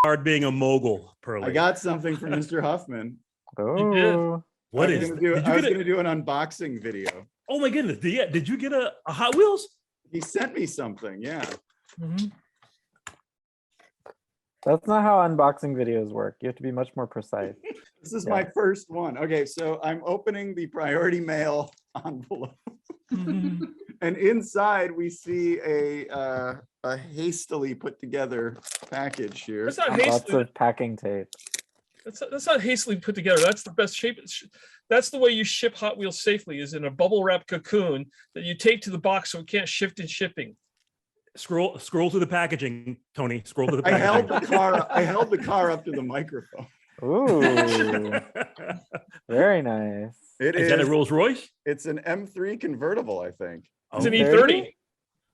Hard being a mogul, Pearly. I got something from Mr. Huffman. Oh, What I is? was Did going you to do an unboxing video. Oh my goodness! Did you get a Hot Wheels? He sent me something. Yeah. Mm-hmm. that's not how unboxing videos work. You have to be much more precise. This is my first one. Okay, so I'm opening the priority mail envelope. Mm-hmm. And inside we see a hastily put together package here. That's not Lots hastily. of packing tape. That's not hastily put together. That's the best shape. That's the way you ship Hot Wheels safely, is in a bubble wrap cocoon that you tape to the box so it can't shift in shipping. Scroll through the packaging, Tony. Scroll through the I packaging. held the car up to the microphone. Ooh, very nice. Is that a Rolls Royce? It's an M3 convertible, I think. It's an Okay. E30.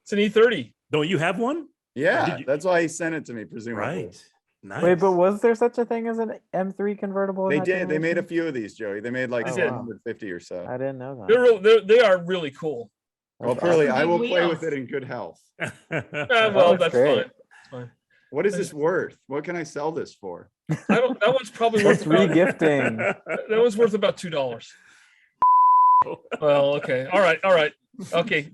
It's an E30. Don't you have one? Yeah, Did you- that's why he sent it to me, presumably. Right. Nice. Wait, but was there such a thing as an M3 convertible? in They that did. They made a generation? few of these, Joey. They made like Oh, wow. 150 or so. I didn't know that. They are really cool. Well, That's Pearly, awesome. I will Big play wheels. with it in good health. Well, looks that's great. fine. What is this worth? What can I sell this for? That one's probably worth It's about, regifting. that one's worth about $2. Well, okay. All right. Okay.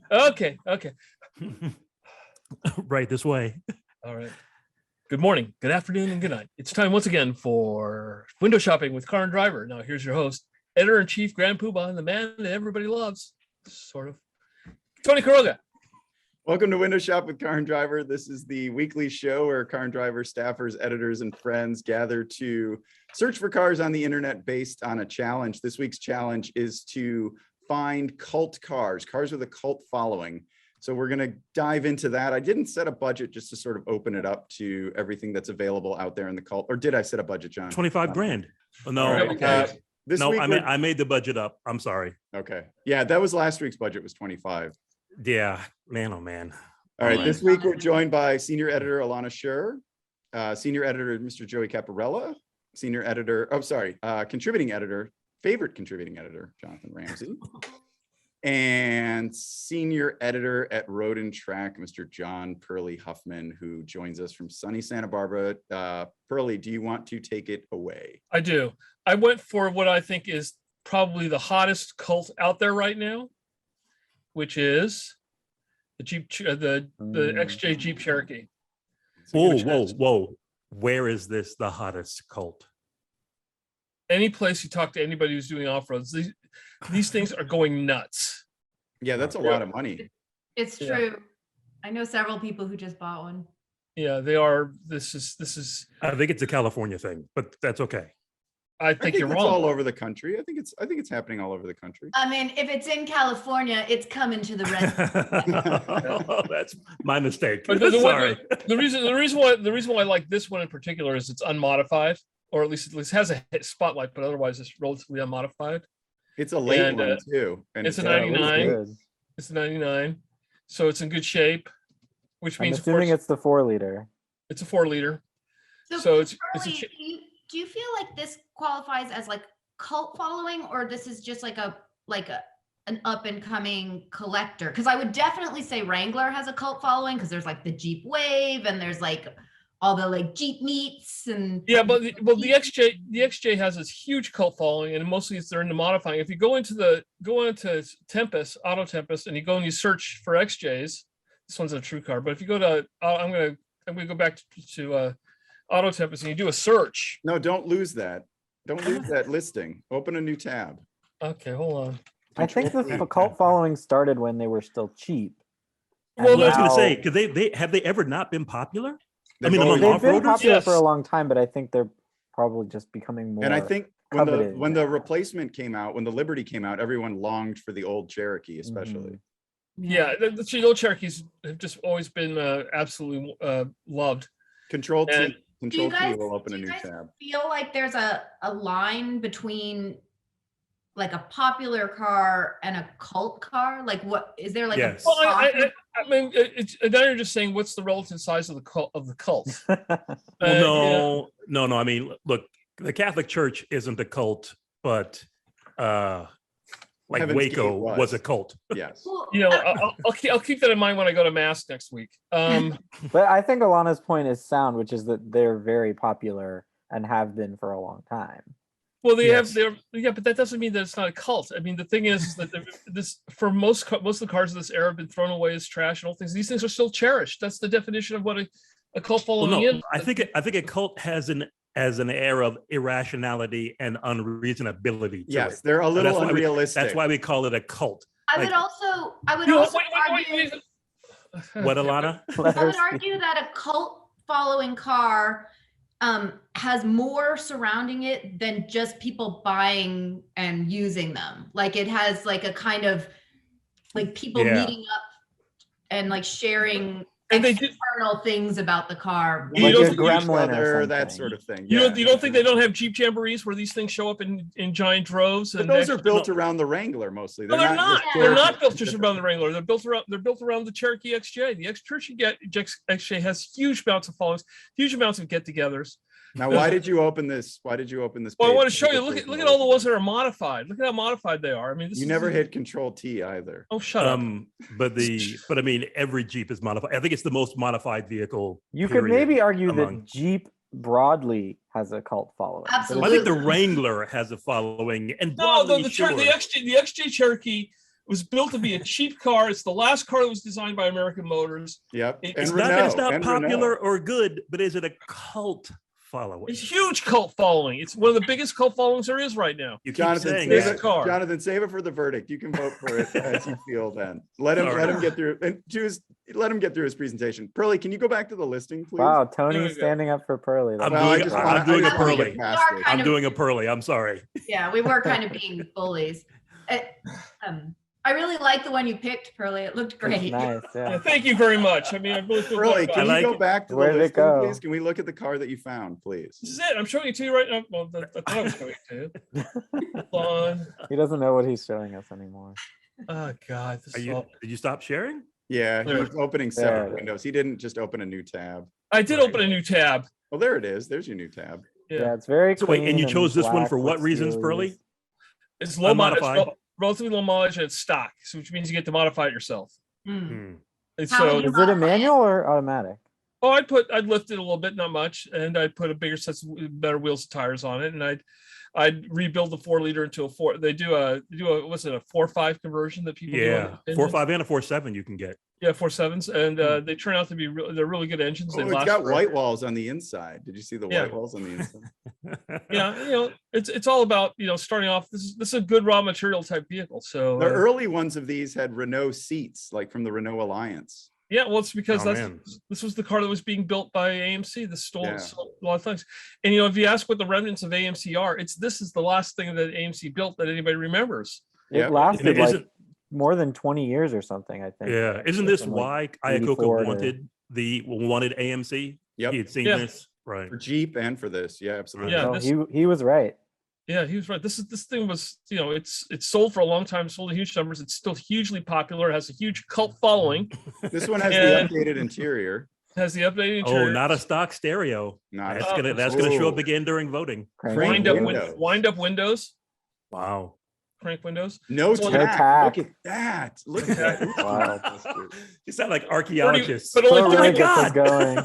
Right this way. All right. Good morning, good afternoon, and good night. It's time once again for Window Shopping with Car and Driver. Now, here's your host, Editor-in-Chief, Grand Poobah, and the man that everybody loves, sort of, Tony Quiroga. Welcome to Window Shop with Car and Driver. This is the weekly show where Car and Driver staffers, editors, and friends gather to search for cars on the internet based on a challenge. This week's challenge is to find cult cars with a cult following. So we're going to dive into that. I didn't set a budget just to sort of open it up to everything that's available out there in the cult. Or did I set a budget, John? 25 grand. Oh, no. All right. Okay. This No, week I made the budget up. I'm sorry. okay. Yeah, that was last week's budget was 25. Yeah, man, oh man. All right. Right. This week we're joined by senior editor Elana Scherr, senior editor Mr. Joey Capparella, contributing editor, favorite contributing editor Jonathon Ramsey, and senior editor at Road and Track, Mr. John Pearley Huffman, who joins us from sunny Santa Barbara. Pearley, do you want to take it away? I do. I went for what I think is probably the hottest cult out there right now, which is the the XJ Jeep Cherokee. Whoa. Where is this the hottest cult? Any place you talk to anybody who's doing off-roads, these things are going nuts. Yeah, that's a lot of money. It's Yeah. true. I know several people who just bought one. Yeah, they are. This is. I think it's a California thing, but that's okay. I I think think you're it's wrong. all over the country. I think it's happening all over the country. I mean, if it's in California, it's coming to the red. That's my mistake. But the Sorry. the reason why I like this one in particular is it's unmodified, or at least has a spotlight, but otherwise it's relatively unmodified. It's a late And, one too. And it's a Yeah, it looks 99. good. It's a 99, so it's in good shape, which I'm means of assuming course, it's the 4-liter. it's a 4-liter. So it's a Pearly, do you feel like this qualifies as like cult following, or this is just like an up and coming collector? Because I would definitely say Wrangler has a cult following, because there's like the Jeep Wave and there's like all the like Jeep meets and Yeah, but the XJ has this huge cult following, and mostly they're into modifying. If you go into Tempest, Auto Tempest, and you go and you search for XJs, this one's a true car. But if you go to, I'm gonna go back to Auto Tempest, and you do a search. No, don't lose that. Don't lose that listing. Open a new tab. Okay, hold on. I think the cult following started when they were still cheap. Well, And I was going to now- say, because they have they ever not been popular? I mean, They've among always- they've been off-roaders? popular for a Yes. long time, but I think they're probably just becoming more. And I think when coveted. the replacement came out, when the Liberty came out, everyone longed for the old Cherokee, especially. Yeah, the old Cherokees have just always been absolutely loved. Control T. And- Do you Control T guys, will open do a you new guys tab. feel like there's a line between like a popular car and a cult car? Like, what is there like Yes. a Well, popular- I mean, it's now you're just saying what's the relative size of the cult Well, no. I mean, look, the Catholic Church isn't a cult, but like Heaven's Gate Waco was a cult. Yes. Well, You know, I'll keep that in mind when I go to Mass next week. But I think Alana's point is sound, which is that they're very popular and have been for a long time. Well, they Yes. have their but that doesn't mean that it's not a cult. I mean, the thing is that this for most of the cars of this era have been thrown away as trash and all things. These things are still cherished. That's the definition of what a cult Well, following no, is. I think a cult has an air of irrationality and unreasonability. To Yes, it. they're a And little that's why unrealistic. That's why we call it a cult. I would like- also You know, argue, What, Elana? Let I her would speak. argue that a cult following car has more surrounding it than just people buying and using them. Like it has like a kind of like people Yeah. meeting up and like sharing And they did. external things about the car. You Like don't a think gremlin or Other, that something. sort of thing. You yeah. don't think they don't have Jeep Jamborees where these things show up in giant droves? But And those are actually- built around the Wrangler mostly. No, they're not. just They're Cherokee not built just specific. around the Wrangler. They're built around the Cherokee XJ. The Cherokee XJ has huge amounts of followings, huge amounts of get-togethers. Now, why did you open this? Why did you open this? Well, I page? want to show you. Look at all the ones that are modified. Look at how modified they are. I mean, this You is never hit Control T either. Oh, shut up. But I mean, every Jeep is modified. I think it's the most modified vehicle. You could period, maybe argue among- that Jeep broadly has a cult following. but it's- I think the Absolutely. Wrangler has a following, and No, broadly, the sure. XJ Cherokee was built to be a cheap car. It's the last car that was designed by American Motors. Yep. It's It's And not that Renault, it's not and popular Renault. or good, but is it a cult following? It's a huge cult following. It's one of the biggest cult followings there is right now. You keep Jonathan, saying save that. it, Car. Jonathan, save it for the verdict. You can vote for it as you feel. Then let him Sorry. get through and let him get through his presentation. Pearly, can you go back to the listing, please? Wow, There we Tony's go. standing up for Pearly. I'm That's doing- great. I'm doing a just wanna get Pearly. past We are it. kind I'm doing a Pearly. I'm sorry. Yeah, we were kind of being bullies. I really like the one you picked, Pearly. It looked It's great. nice, Yeah, yeah. thank you very much. I mean, I really feel Pearly, good can about you it. like go back to the Where did it listing, go? please? Can we look at the car that you found, please? This is it. I'm showing it to you right now. Well, I thought I was showing it to you. Hold on. He doesn't know what he's showing us anymore. Oh God, this Are is you? all... Did you stop sharing? Yeah, he There. was opening There separate it is. windows. He didn't just open a new tab. I did open a new tab. Well, there it is. There's your new tab. Yeah, Yeah, it's very So wait, and you clean chose this one black for what with reasons, seals. Pearly? it's low mileage, Unmodified. relatively low mileage, and it's stock, so which means you get to modify it yourself. Mm. Hmm. And How so, would you Is it a modify it? manual or automatic? I'd lift it a little bit, not much, and I'd put a bigger set of better wheels and tires on it, and I'd rebuild the 4-liter into a 4. They do a what's it, a 4.5 conversion that people do on Yeah, the 4.5 and a 4.7 you can get. Yeah, 4.7s, and they turn out to be they're really good engines. They Oh, it's last got forever. white walls on the inside. Did you see the Yeah. white walls on the inside? Yeah, it's all about starting off. This is a good raw material type vehicle. So The early ones of these had Renault seats, like from the Renault Alliance. yeah, well, it's because Oh, man. this was the car that was being built by AMC. This stole Yeah. a lot of things. And if you ask what the remnants of AMC are, this is the last thing that AMC built that anybody remembers. It Yep. And lasted it like isn't- more than 20 years or something, I think. Yeah, isn't this From, like, why 84 Iacocca to- wanted AMC? Yep. He had seen Yeah. this, right? For Jeep and for this. Yeah, absolutely. Yeah. So this- he was right. Yeah, he was right. This thing was, it's sold for a long time, sold in huge numbers. It's still hugely popular. It has a huge cult following. This one has And- the updated interior. It has the updated Oh, interior. not a stock stereo. Not That's Oh, gonna show up oh. again during voting. Crank Wind windows. windows. wind up windows, Wow. crank windows. No No tack. tack. Look at that. Look at that. Wow. You sound like archaeologists. but only So Oh my really gets us God. going.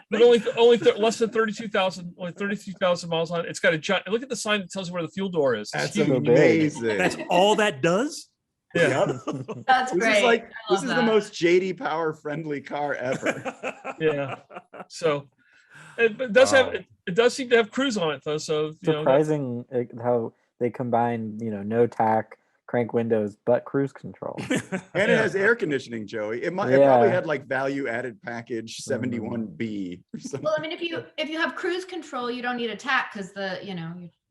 But less than 32,000 miles on it. It's got a giant. Look at the sign that tells you where the fuel door is. It's That's huge. So big. amazing. That's all that does? Yeah. Yep. That's This great. is like I this love is the that. most JD Power friendly car ever. Yeah. So it does Wow. have it does seem to have cruise on it though. So Surprising how they combine, no tack, crank windows, but cruise control. And Yeah. it has air conditioning, Joey. It probably Yeah. had like value added package 71B or something. Well, I mean, if you have cruise control, you don't need a tack because you're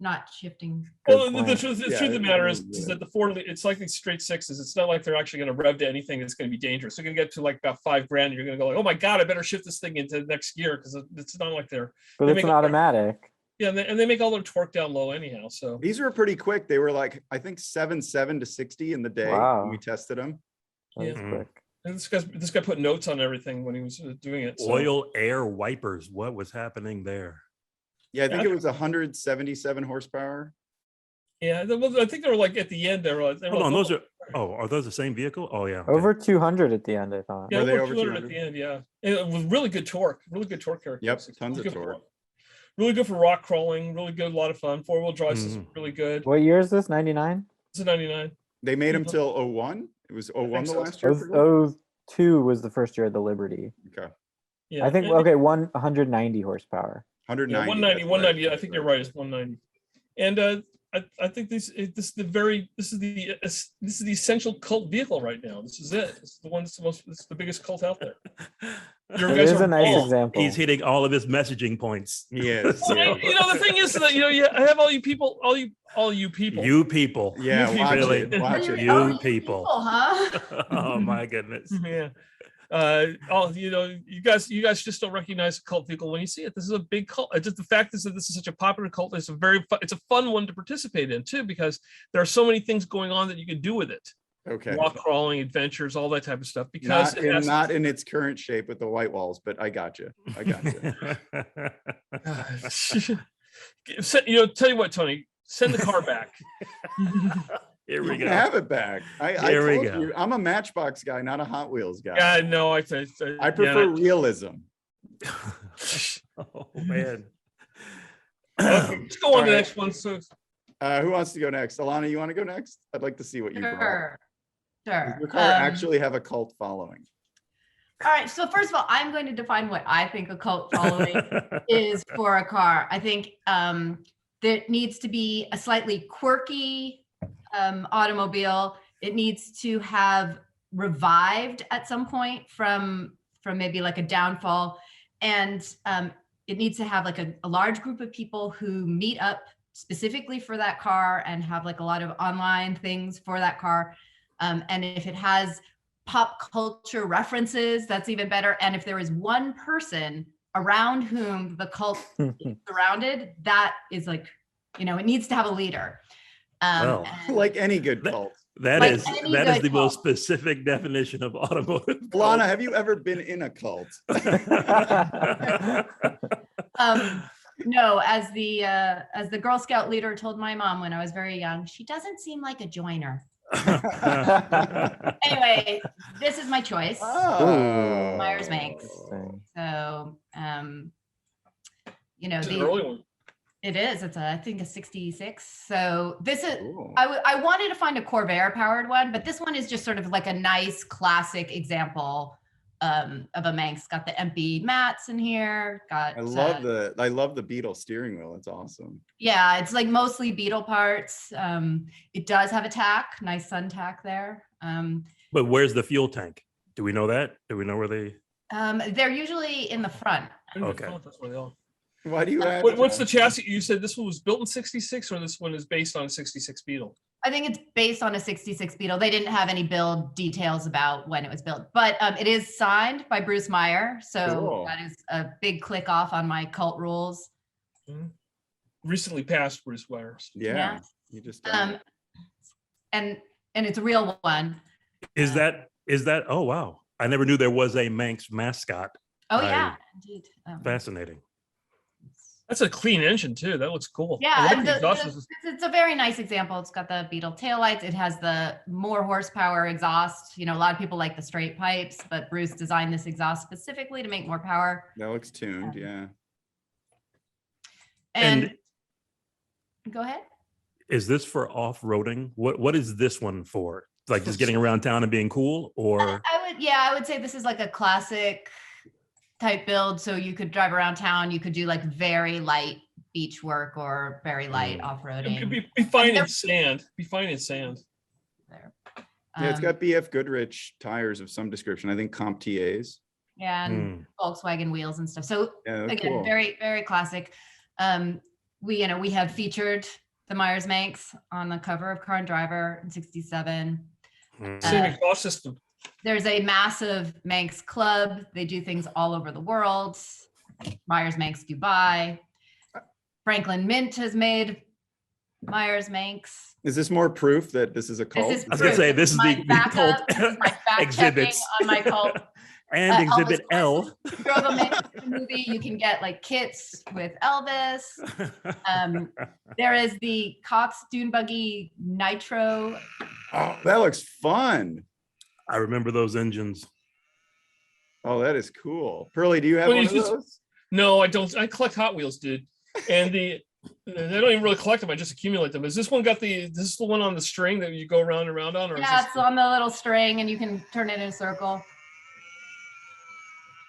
not shifting. Well, Good the point. truth, the Yeah, truth of the it matter really is is. that the 4, it's like these straight 6s. It's not like they're actually going to rev to anything that's going to be dangerous. They're going to get to like about $5,000. And you're going to go like, oh my God, I better shift this thing into the next gear because it's not like they're But They it's make an it- automatic. yeah, and they make all their torque down low anyhow. So These were pretty quick. They were like, I think 7.7 to 60 in the day Wow. when we tested them. That was Yeah. quick. and this guy put notes on everything when he was doing it. So. Oil air wipers. What was happening there? Yeah, I think Yeah. it was 177 horsepower. Yeah, I think they were like at the end. They were Hold on, those are those the same vehicle? Oh yeah. okay. Over 200 at the end, I thought. Yeah, Were they over over 200 at the end. Yeah, and it was really good torque. Characteristics. tons of Really good torque. Really good for rock crawling. Really good, a lot of fun. 4-wheel drive system, really good. What year is this? 99? It's a 99. They made them till 01. It was 01 the so. last year. for them? 02 was the first year of the Liberty. Okay. Yeah, I think, and- okay, 190 horsepower. 190. Yeah, 190, that's 190. right, I think right, you're right. It's 190. And I think this is the essential cult vehicle right now. This is it. This is the one that's this is the biggest cult out there. Your It guys is are a nice wrong. example. He's hitting all of his messaging points. Yes. I mean, the thing is that I have all you people. You people. Yeah, You watch really- it. Watch it. You people. huh? Oh my goodness. Yeah. You guys just don't recognize a cult vehicle when you see it. This is a big cult. Just the fact is that this is such a popular cult. It's a fun one to participate in too, because there are so many things going on that you can do with it. Okay. Rock crawling, adventures, all that type of stuff. Because Not in its current shape with the white walls, but I got you. Tell you what, Tony, send the car back. Here we You can go. have it back. I Here we told go. you, I'm a Matchbox guy, not a Hot Wheels guy. Yeah, no, I prefer realism. Oh man. Let's go on to the All next one. So Who wants to go next? Alana, you want to go next? I'd like to see what you brought. Sure. Does Sure. your car actually have a cult following? All right. So first of all, I'm going to define what I think a cult following is for a car. I think there needs to be a slightly quirky automobile. It needs to have revived at some point from maybe like a downfall, and it needs to have like a large group of people who meet up specifically for that car and have like a lot of online things for that car. And if it has pop culture references, that's even better. And if there is one person around whom the cult is surrounded, that is like, it needs to have a leader. Well, and- Like any good cult. That Like is any the good most cult. specific definition of automotive. Alana, have you ever been in a cult? No, as the Girl Scout leader told my mom when I was very young, she doesn't seem like a joiner. Anyway, this is my choice. Oh. Meyers Manx. Interesting. So, it's an early one. it is. It's I think a 66. So this is. Cool. I wanted to find a Corvair powered one, but this one is just sort of like a nice classic example of a Manx. Got the MP mats in here. Got I love the Beetle steering wheel. It's awesome. yeah, it's like mostly Beetle parts. It does have a tack, nice sun tack there. But where's the fuel tank? Do we know that? Do we know where they? They're usually in the front. Okay. That's where they are. Why do you ask? What's the chassis? You said this one was built in 66, or this one is based on a 66 Beetle? I think it's based on a 66 Beetle. They didn't have any build details about when it was built, but it is signed by Bruce Meyer. So Cool. that is a big click off on my cult rules. Recently passed Bruce Meyers. Yeah. You just And it's a real one. Is that? Oh wow! I never knew there was a Manx mascot. Oh I- yeah, indeed. Fascinating. That's a clean engine too. That looks cool. Yeah, I like and the exhaust system. it's a very nice example. It's got the Beetle taillights. It has the more horsepower exhaust. A lot of people like the straight pipes, but Bruce designed this exhaust specifically to make more power. that looks tuned. Yeah. And go ahead. Is this for off-roading? What is this one for? Like just getting around town and being cool, or I would say this is like a classic type build. So you could drive around town. You could do like very light beach work or very light Mm. off It roading. could be fine in sand. Be fine in sand. There. Yeah, it's got BF Goodrich tires of some description. I think Comp TAs. Yeah, and Volkswagen wheels and stuff. So Yeah, that's again, cool. very, very classic. We have featured the Meyers Manx on the cover of Car and Driver in 67. Same exhaust system. There's a massive Manx club. They do things all over the world. Meyers Manx Dubai. Franklin Mint has made Meyers Manx. Is this more proof that this is a cult? This is I was gonna say, this is my the backup. cult This is my fact checking exhibits. on my cult. And Exhibit Elvis L. Presley drove a Manx in the movie. You can get like kits with Elvis. There is the Cox Dune Buggy Nitro. Oh, that looks fun. I remember those engines. Oh, that is cool. Pearly, do you have Well, one you of just- those? No, I don't. I collect Hot Wheels, dude. And they don't even really collect them. I just accumulate them. Is this one got this is the one on the string that you go around and around on? Or Yeah, is it's this on the little string and you can turn it in a circle.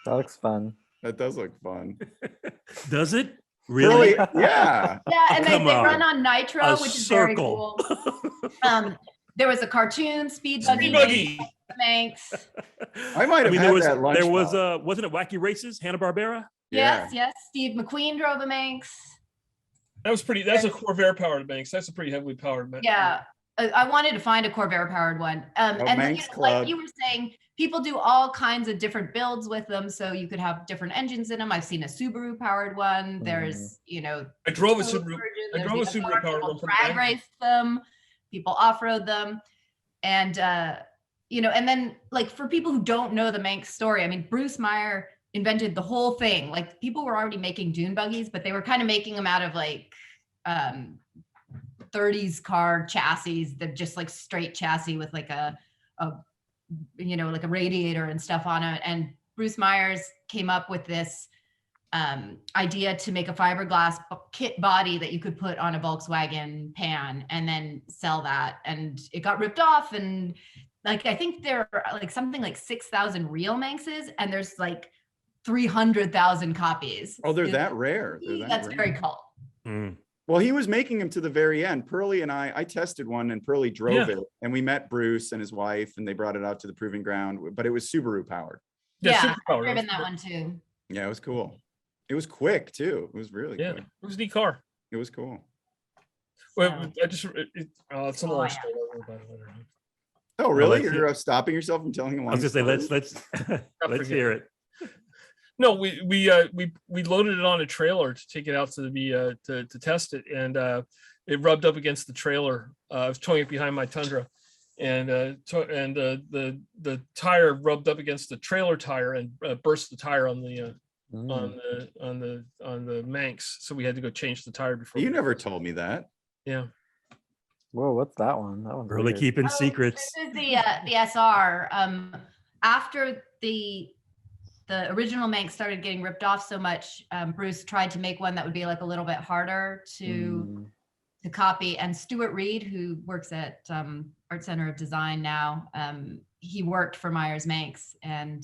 That looks fun. That does look fun. Does it? Really? Pearly, yeah. Yeah, and they Come run on. on Nitro, A which is circle. very cool. There was a cartoon Speed Speed Buggy. Buggy. Manx. I might have had that lunch. there was wasn't it Wacky Races, Hanna-Barbera? Yes, yes. Steve McQueen drove a Manx. That was pretty. That's a Corvair powered Manx. That's a pretty heavily powered Manx. Yeah, I wanted to find a Corvair powered one. And Manx like Club. you were saying, people do all kinds of different builds with them, so you could have different engines in them. I've seen a Subaru powered one. There's, I drove a Toad Subaru. version, I there's drove a the Subaru SR, powered people one from drag Manx. race them, people off-road them. And and then like for people who don't know the Manx story, I mean, Bruce Meyer invented the whole thing. Like people were already making dune buggies, but they were kind of making them out of like 30s car chassis that just like straight chassis with like a like a radiator and stuff on it. And Bruce Meyers came up with this idea to make a fiberglass kit body that you could put on a Volkswagen pan and then sell that. And it got ripped off. And like, I think there are like something like 6,000 real Manxes and there's like 300,000 copies. Oh, they're that rare. That's very cult. Mm. Well, he was making them to the very end. Pearly and I tested one and Pearly drove it and we met Bruce and his wife and they brought it out to the proving ground, but it was Subaru powered. Yeah, Super I've powered. driven that one too. Yeah, it was cool. It was quick too. It was really Yeah, quick. it was a neat car. It was cool. Well, it's a Oh, long yeah. story. Oh, really? let's You're stopping yourself from telling a I long was gonna say story? let's forget. hear it. No, we loaded it on a trailer to take it out to the to test it, and it rubbed up against the trailer. I was towing it behind my Tundra, and the tire rubbed up against the trailer tire and burst the tire on the on the Manx. So we had to go change the tire before. You we- never told me that. Yeah. Whoa, what's that one? That one's Really weird. keeping secrets. This is the SR. After the original Manx started getting ripped off so much, Bruce tried to make one that would be like a little bit harder to copy. And Stuart Reed, who works at Art Center of Design now, he worked for Meyers Manx and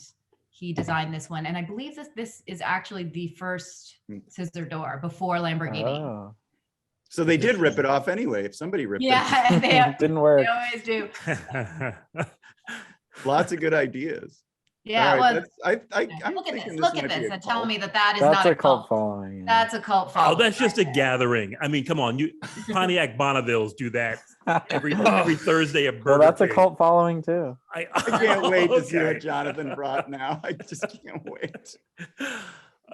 he designed this one. And I believe this is actually the first scissor door before Lamborghini. Oh. So they did rip it off anyway. If somebody ripped it Yeah, and Didn't work. they always do. off. Lots of good ideas. Yeah, All well, right, I'm look at thinking this. Look at might be this a and tell cult. me that is That's not a cult following. yeah. That's a cult Oh, following. that's just a gathering. I mean, come on, you Pontiac Bonnevilles do that every Thursday at Burger Well, that's a King. cult following too. I can't wait to see Okay. what Jonathan brought now. I just can't wait.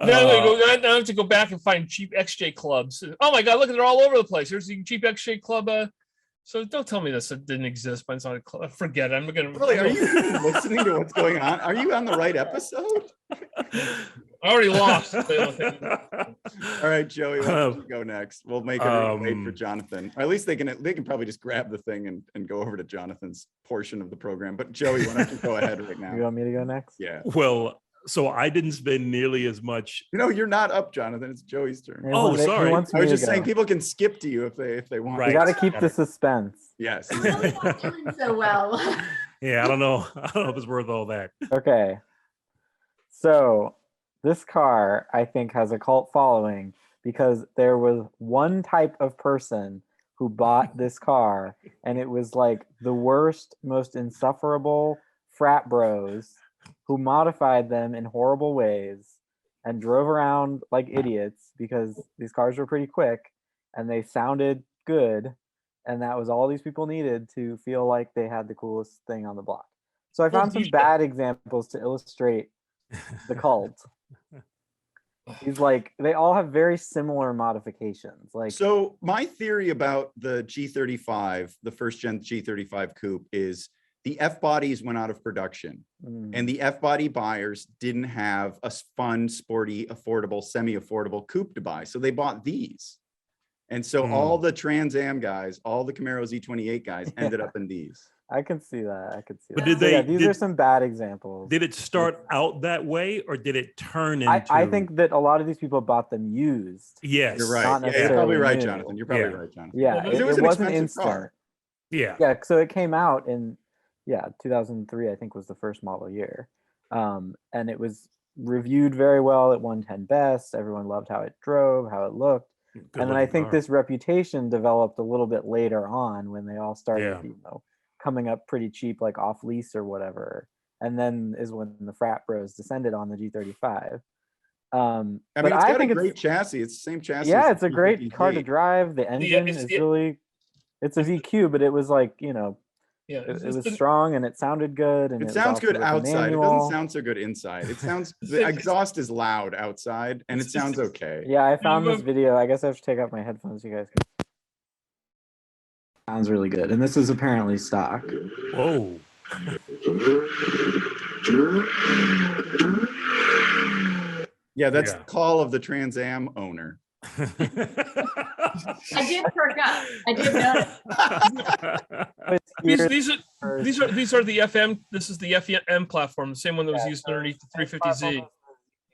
Now I have to go back and find cheap XJ clubs. Oh my God, look, they're all over the place. There's the cheap XJ club. So don't tell me this didn't exist, but it's not a club. Forget it. I'm gonna. Really, are you even listening to what's going on? Are you on the right episode? I already lost. All right, Joey, why don't you go next? We'll make everyone wait for Jonathan. Or at least they can probably just grab the thing and go over to Jonathan's portion of the program. But Joey, why don't you go ahead right You now? want me to go next? Yeah. Well, so I didn't spend nearly as much. No, you're not up, Jonathan. It's Joey's turn. He Oh, wants- he sorry. wants I me was to just saying go. people can skip to you if they want. Right. We got to keep Got the it. suspense. Yes. Really not doing so well. Yeah, I don't know. I don't know if it's worth all that. Okay. So this car, I think, has a cult following because there was one type of person who bought this car, and it was like the worst, most insufferable frat bros who modified them in horrible ways and drove around like idiots because these cars were pretty quick and they sounded good. And that was all these people needed to feel like they had the coolest thing on the block. So I found some bad examples to illustrate the cult. He's like, they all have very similar modifications. Like, So my theory about the G35, the first gen G35 coupe, is the F bodies went out of production, and the F body buyers didn't have a fun, sporty, affordable, semi-affordable coupe to buy, so they bought these. And so all the Trans Am guys, all the Camaro Z28 guys ended up in these. I can see that. I could see But that. did So, yeah, they- these are some bad examples. Did it start out that way, or did it turn into? I think that a lot of these people bought them used. yes, You're right. Not Yeah, you're probably necessarily right, new. Jonathan. You're probably Yeah. right, Jonathan. Yeah, Well, it, it was it an wasn't expensive instant. car. Yeah, Yeah, so it came out in 2003, I think was the first model year. And it was reviewed very well. It won 10 best. Everyone loved how it drove, how it looked. Good And then I looking think car. this reputation developed a little bit later on when they all started, Yeah. you know, coming up pretty cheap, like off lease or whatever. And then is when the frat bros descended on the G35. I mean, But it's got a think great chassis. It's the same chassis. yeah, as it's a the great car to 350Z. drive. The engine it's is the- really, it's a VQ, but it was like, you know, Yeah, it was strong and it sounded good. And It was sounds also good with a outside. It manual. doesn't sound so good inside. It sounds, the exhaust is loud outside, and it It's- sounds okay. Yeah, I found this but- video. I guess I have to take out my headphones. You guys can. Sounds really good. And this is apparently stock. Whoa. Yeah, that's Yeah. the call of the Trans Am owner. I did perk up. I did notice. These are the FM. This is the FM platform, the same one that was used underneath the 350Z.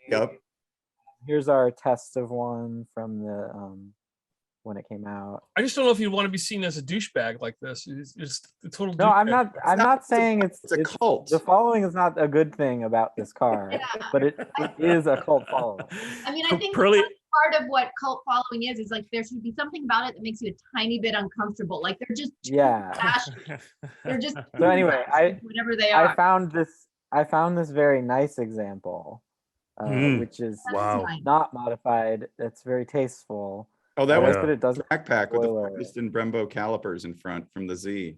Yep. Here's our test of one from the when it came out. I just don't know if you want to be seen as a douchebag like this. It's just a total. No, I'm douchebag. not. I'm not saying It's a cult. The following is not a good thing about this car, Yeah. but it is a cult following. I mean, I think Pearly, part of what cult following is like there should be something about it that makes you a tiny bit uncomfortable. Like they're just too Yeah. passionate. They're just So anyway, whatever they I are. found this very nice example, which is That is wow. nice. not modified. It's very tasteful. Oh, that I was like that it doesn't. track pack with the spoiler. Ferguson Brembo calipers in front from the Z.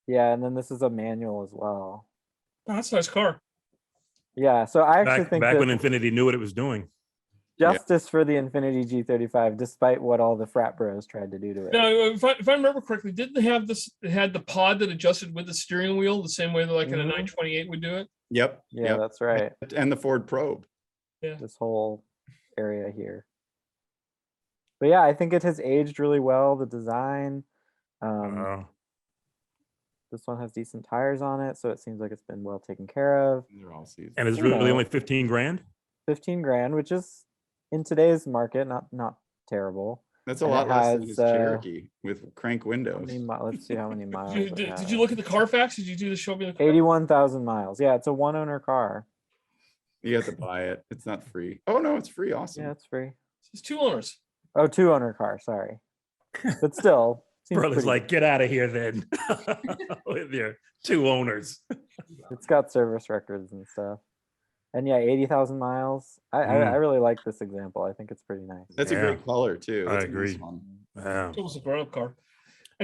Yeah, and then this is a manual as well. Oh, that's a nice car. Yeah, so I actually back think back that when Infinity knew what it was doing. justice for the Infiniti G35, despite what all the frat bros tried to do to it. Now, if I remember correctly, didn't they have this? It had the pod that adjusted with the steering wheel the same way that like in a Mhm. 928 would do it. Yep. Yeah, yep. that's right. And the Ford Probe. This whole area here. But yeah, I think it has aged really well. The design. This one has decent tires on it, so it seems like it's been well taken care of. They're all seasoned. And it's You really know. only 15 grand. 15 grand, which is in today's market not terrible. That's a and lot it less than has, his Cherokee with crank How windows. many let's see how many miles. Did you, did you look at the Carfax? Did you do the show me the car? 81,000 miles. Yeah, it's a one owner car. You have to buy it. It's not free. Oh no, it's free. Awesome. Yeah, it's free. It's 2 owners. Oh, two owner car. Sorry, but still. seems Brother's pretty like, get out of here then. With your 2 owners. It's got service records and stuff. And yeah, 80,000 miles. I Mm. really like this example. I think it's pretty nice. That's a Yeah. great color too. I That's a nice agree. one. Wow. It was a grown-up car.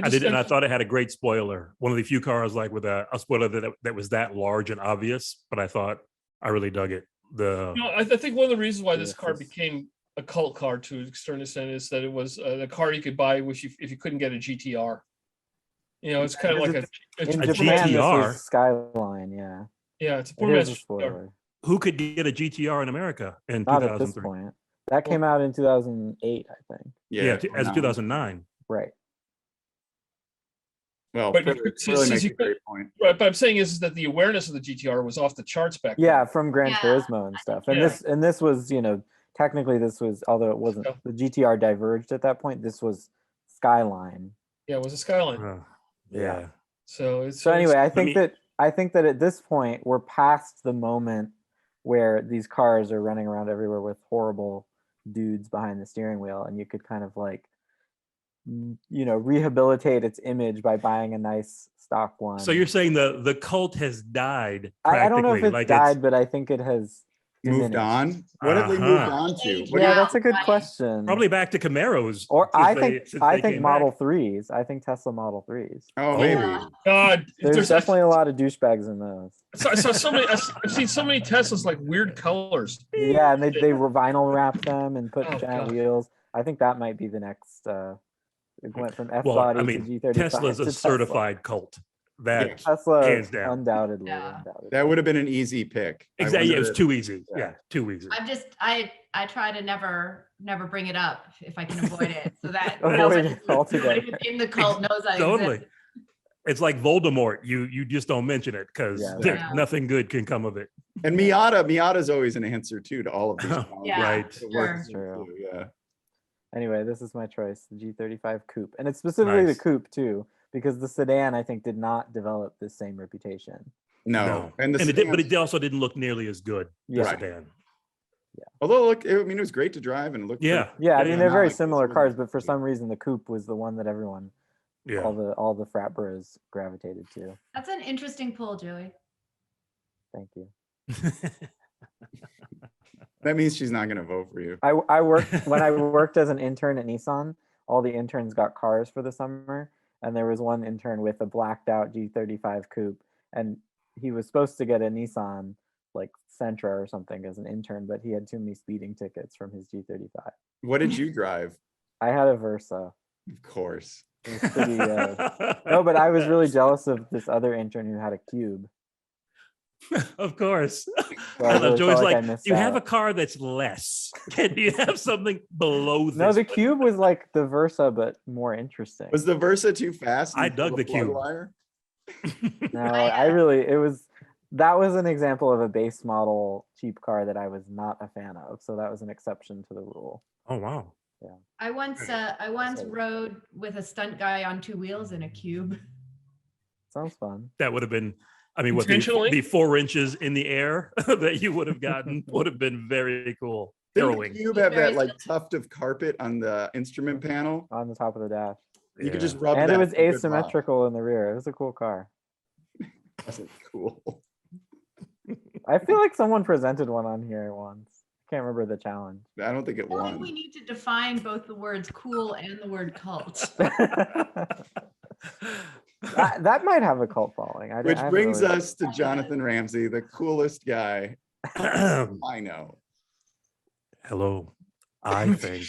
I did, and I thought it had a great spoiler. One of the few cars like with a spoiler that was that large and obvious, but I thought I really dug it. The You know, I think one of the reasons why this Yes, car yes. became a cult car to a certain extent is that it was the car you could buy which if you couldn't get a GTR. You know, it's kind of like In A Japan, this GTR? was Skyline. Yeah. yeah, it's a poor Here's man's a GTR. spoiler. who could get a GTR in America in Not at this 2003? point. That came out in 2008, I think. Yeah, as no. 2009. Right. Well, But Pearly since makes you a great point. Right, but I'm saying is that the awareness of the GTR was off the charts back then. Yeah, from Gran Yeah. Turismo and stuff. And Yeah. this was, technically this was, although it wasn't, Yeah. the GTR diverged at that point. This was Skyline. Yeah, it was a Skyline. Yeah. So it's So anyway, I me- think that at this point we're past the moment where these cars are running around everywhere with horrible dudes behind the steering wheel, and you could kind of like, rehabilitate its image by buying a nice stock one. So you're saying the cult has died I don't know if practically, it's like died, but I think it has Moved diminished. on. What have they moved Uh-huh. on to? What Yeah, do that's a good Right. question. probably back to Camaros. Or since I they- think since I they think came Model back. 3s. I think Tesla Model 3s. Oh, maybe. God. There's definitely a lot of douchebags in those. I saw so many. I've seen so many Teslas like weird colors. Yeah, and they vinyl wrap them and put Oh, giant God. wheels. I think that might be the next. It went from F Well, body I to mean, G35. Tesla's to a Tesla. certified cult. That Tesla, hands down. undoubtedly, Yeah. undoubtedly. That would have been an easy pick. I Exactly. It wonder was if- too easy. yeah. Yeah, too easy. I try to never bring it up if I can avoid it, so that Avoid nobody it altogether. in the cult knows I Totally. exist. It's like Voldemort. You just don't mention it because Yeah. Yeah. nothing good can come of it. And Miata's always an answer too to all of these. Yeah, Right. It works True. too, yeah. Anyway, this is my choice, the G35 Coupe. And it's specifically Nice. the Coupe too, because the sedan, I think, did not develop the same reputation. No. And the it did, but sedans- it also didn't look nearly as good. Yeah. The sedan. although look, I mean, it was great to drive and it looked Yeah. pretty- Yeah, I Yeah, mean, yeah. they're Not very like this similar was- cars, but for some reason, the Coupe was the one that everyone, Yeah. all the frat bros gravitated to. That's an interesting pull, Joey. Thank you. That means she's not going to vote for you. I worked when I worked as an intern at Nissan. All the interns got cars for the summer, and there was one intern with a blacked out G35 Coupe, and he was supposed to get a Nissan like Sentra or something as an intern, but he had too many speeding tickets from his G35. What did you drive? I had a Versa. Of course. It was pretty, no, but I was really jealous of this other intern who had a Cube. Of course. So I really Joey's felt like I like, missed you have a out. car that's less. Can you have something below this? No, the Cube was like the Versa, but more interesting. Was the Versa too fast? I and full dug of the plug Cube. wire? No, I really, that was an example of a base model cheap car that I was not a fan of. So that was an exception to the rule. Oh, wow. I once rode with a stunt guy on two wheels in a cube. Sounds fun. That would have been, I mean, what Intentionally? the 4 inches in the air that you would have gotten would have been very cool. Didn't the Harrowing. Cube have Very that like tuft of carpet on the instrument panel? On the top of the dash. You could Yeah. just rub And that it was for good luck. asymmetrical in the rear. It was a cool car. That's cool. I feel like someone presented one on here once. Can't remember the challenge. I don't think it I think won. we need to define both the words cool and the word cult. that might have a cult following. Which I haven't brings really- us to Jonathon Ramsey, the coolest guy I know. Hello. I think,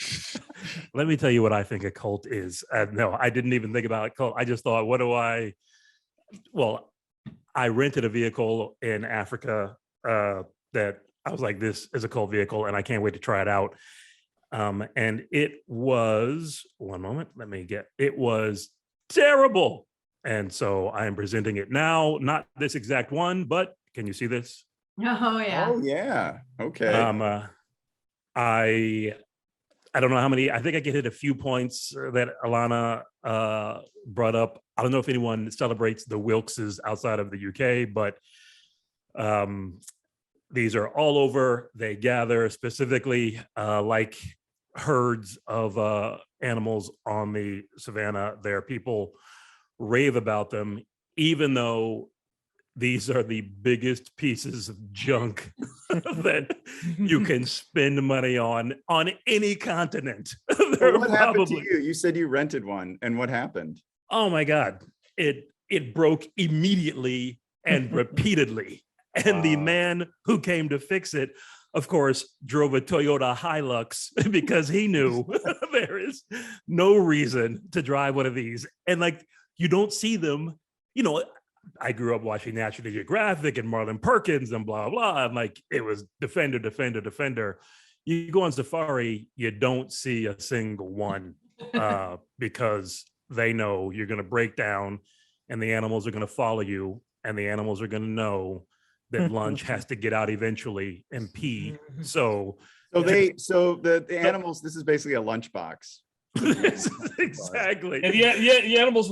let me tell you what I think a cult is. No, I didn't even think about a cult. I just thought, well, I rented a vehicle in Africa that I was like, this is a cult vehicle and I can't wait to try it out. And it was, one moment, it was terrible. And so I am presenting it now, not this exact one, but can you see this? Oh yeah. Oh yeah. Okay. I don't know how many. I think I get hit a few points that Elana brought up. I don't know if anyone celebrates the Wilkses outside of the UK, but these are all over. They gather specifically like herds of animals on the savannah. There, people rave about them, even though these are the biggest pieces of junk that you can spend money on any continent. They're Well, what happened to probably, you? You said you rented one, and what happened? oh my God, it broke immediately and repeatedly. And the Wow. man who came to fix it, of course, drove a Toyota Hilux because he knew there is no reason to drive one of these. And like, you don't see them, you know, I grew up watching National Geographic and Marlon Perkins and blah, blah. And like, it was defender, defender, defender. You go on safari, you don't see a single one because they know you're going to break down and the animals are going to follow you and the animals are going to know that lunch has to get out eventually and pee. So So the animals. This is basically a lunchbox. exactly. And the animals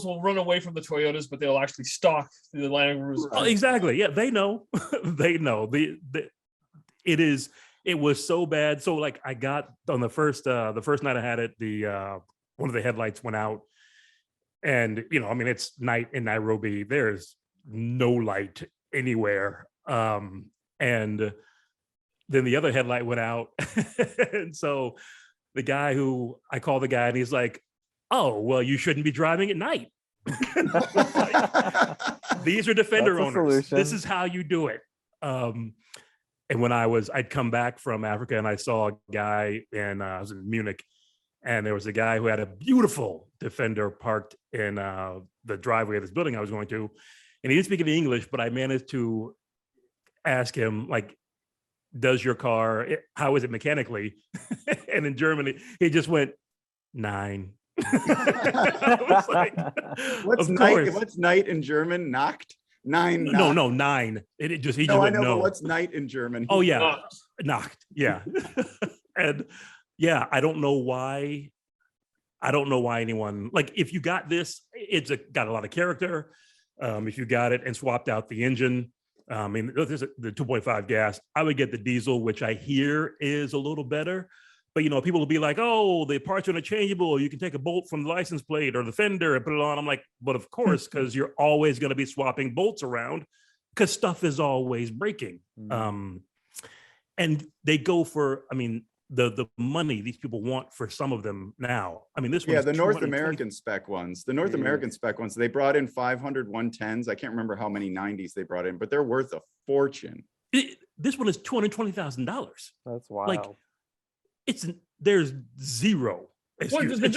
will run away from the Toyotas, but they'll actually stalk the Land Cruiser. Oh, exactly. Yeah, they know. They know. It was so bad. So like I got on the first night I had it, one of the headlights went out. And you know, I mean, it's night in Nairobi. There's no light anywhere. And then the other headlight went out. And so the guy who I call the guy and he's like, oh, well, you shouldn't be driving at night. These are Defender That's a owners. This solution. is how you do it. And when I'd come back from Africa and I saw a guy I was in Munich, and there was a guy who had a beautiful Defender parked in the driveway of this building I was going to, and he didn't speak any English, but I managed to ask him, like, does your car, how is it mechanically? And in Germany, he just went 9. I was like, What's of night? course. What's night in German? Nacht? 9. No, 9. He just No, I went know. no. But what's night in German? Oh yeah, Nacht. Nacht. Yeah, and yeah, I don't know why. I don't know why anyone, like, if you got this, got a lot of character. If you got it and swapped out the engine, I mean, this is the 2.5 gas. I would get the diesel, which I hear is a little better. But, you know, people will be like, oh, the parts are interchangeable. You can take a bolt from the license plate or the fender and put it on. I'm like, but of course, because you're always going to be swapping bolts around because stuff is always breaking. And they go for, I mean, the money these people want for some of them now. I mean, this one, the North American spec ones, they brought in 500 110s. I can't remember how many 90s they brought in, but they're worth a fortune. This one is $220,000. That's wild. Like, there's zero. Wait a second.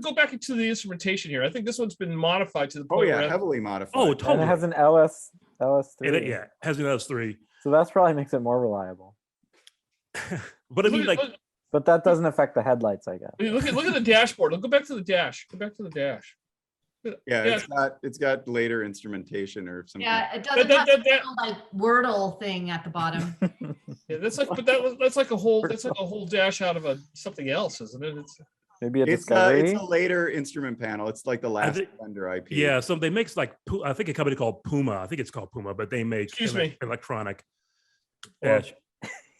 Go back into the instrumentation here. I think this one's been modified to the point. Heavily modified. Oh, and totally. it has an LS3. Has an LS3. So that's probably makes it more reliable. But I mean, but that doesn't affect the headlights, I guess. Look at the dashboard. Go back to the dash. Yeah, it's got later instrumentation or something. Yeah, it doesn't have a little, like Wordle thing at the bottom. Yeah, that's like a whole dash out of something else, isn't it? Maybe a Discovery. It's a later instrument panel. It's like the last Fender IP. Yeah, so they make like, I think a company called Puma. I think it's called Puma, but they make electronic dash.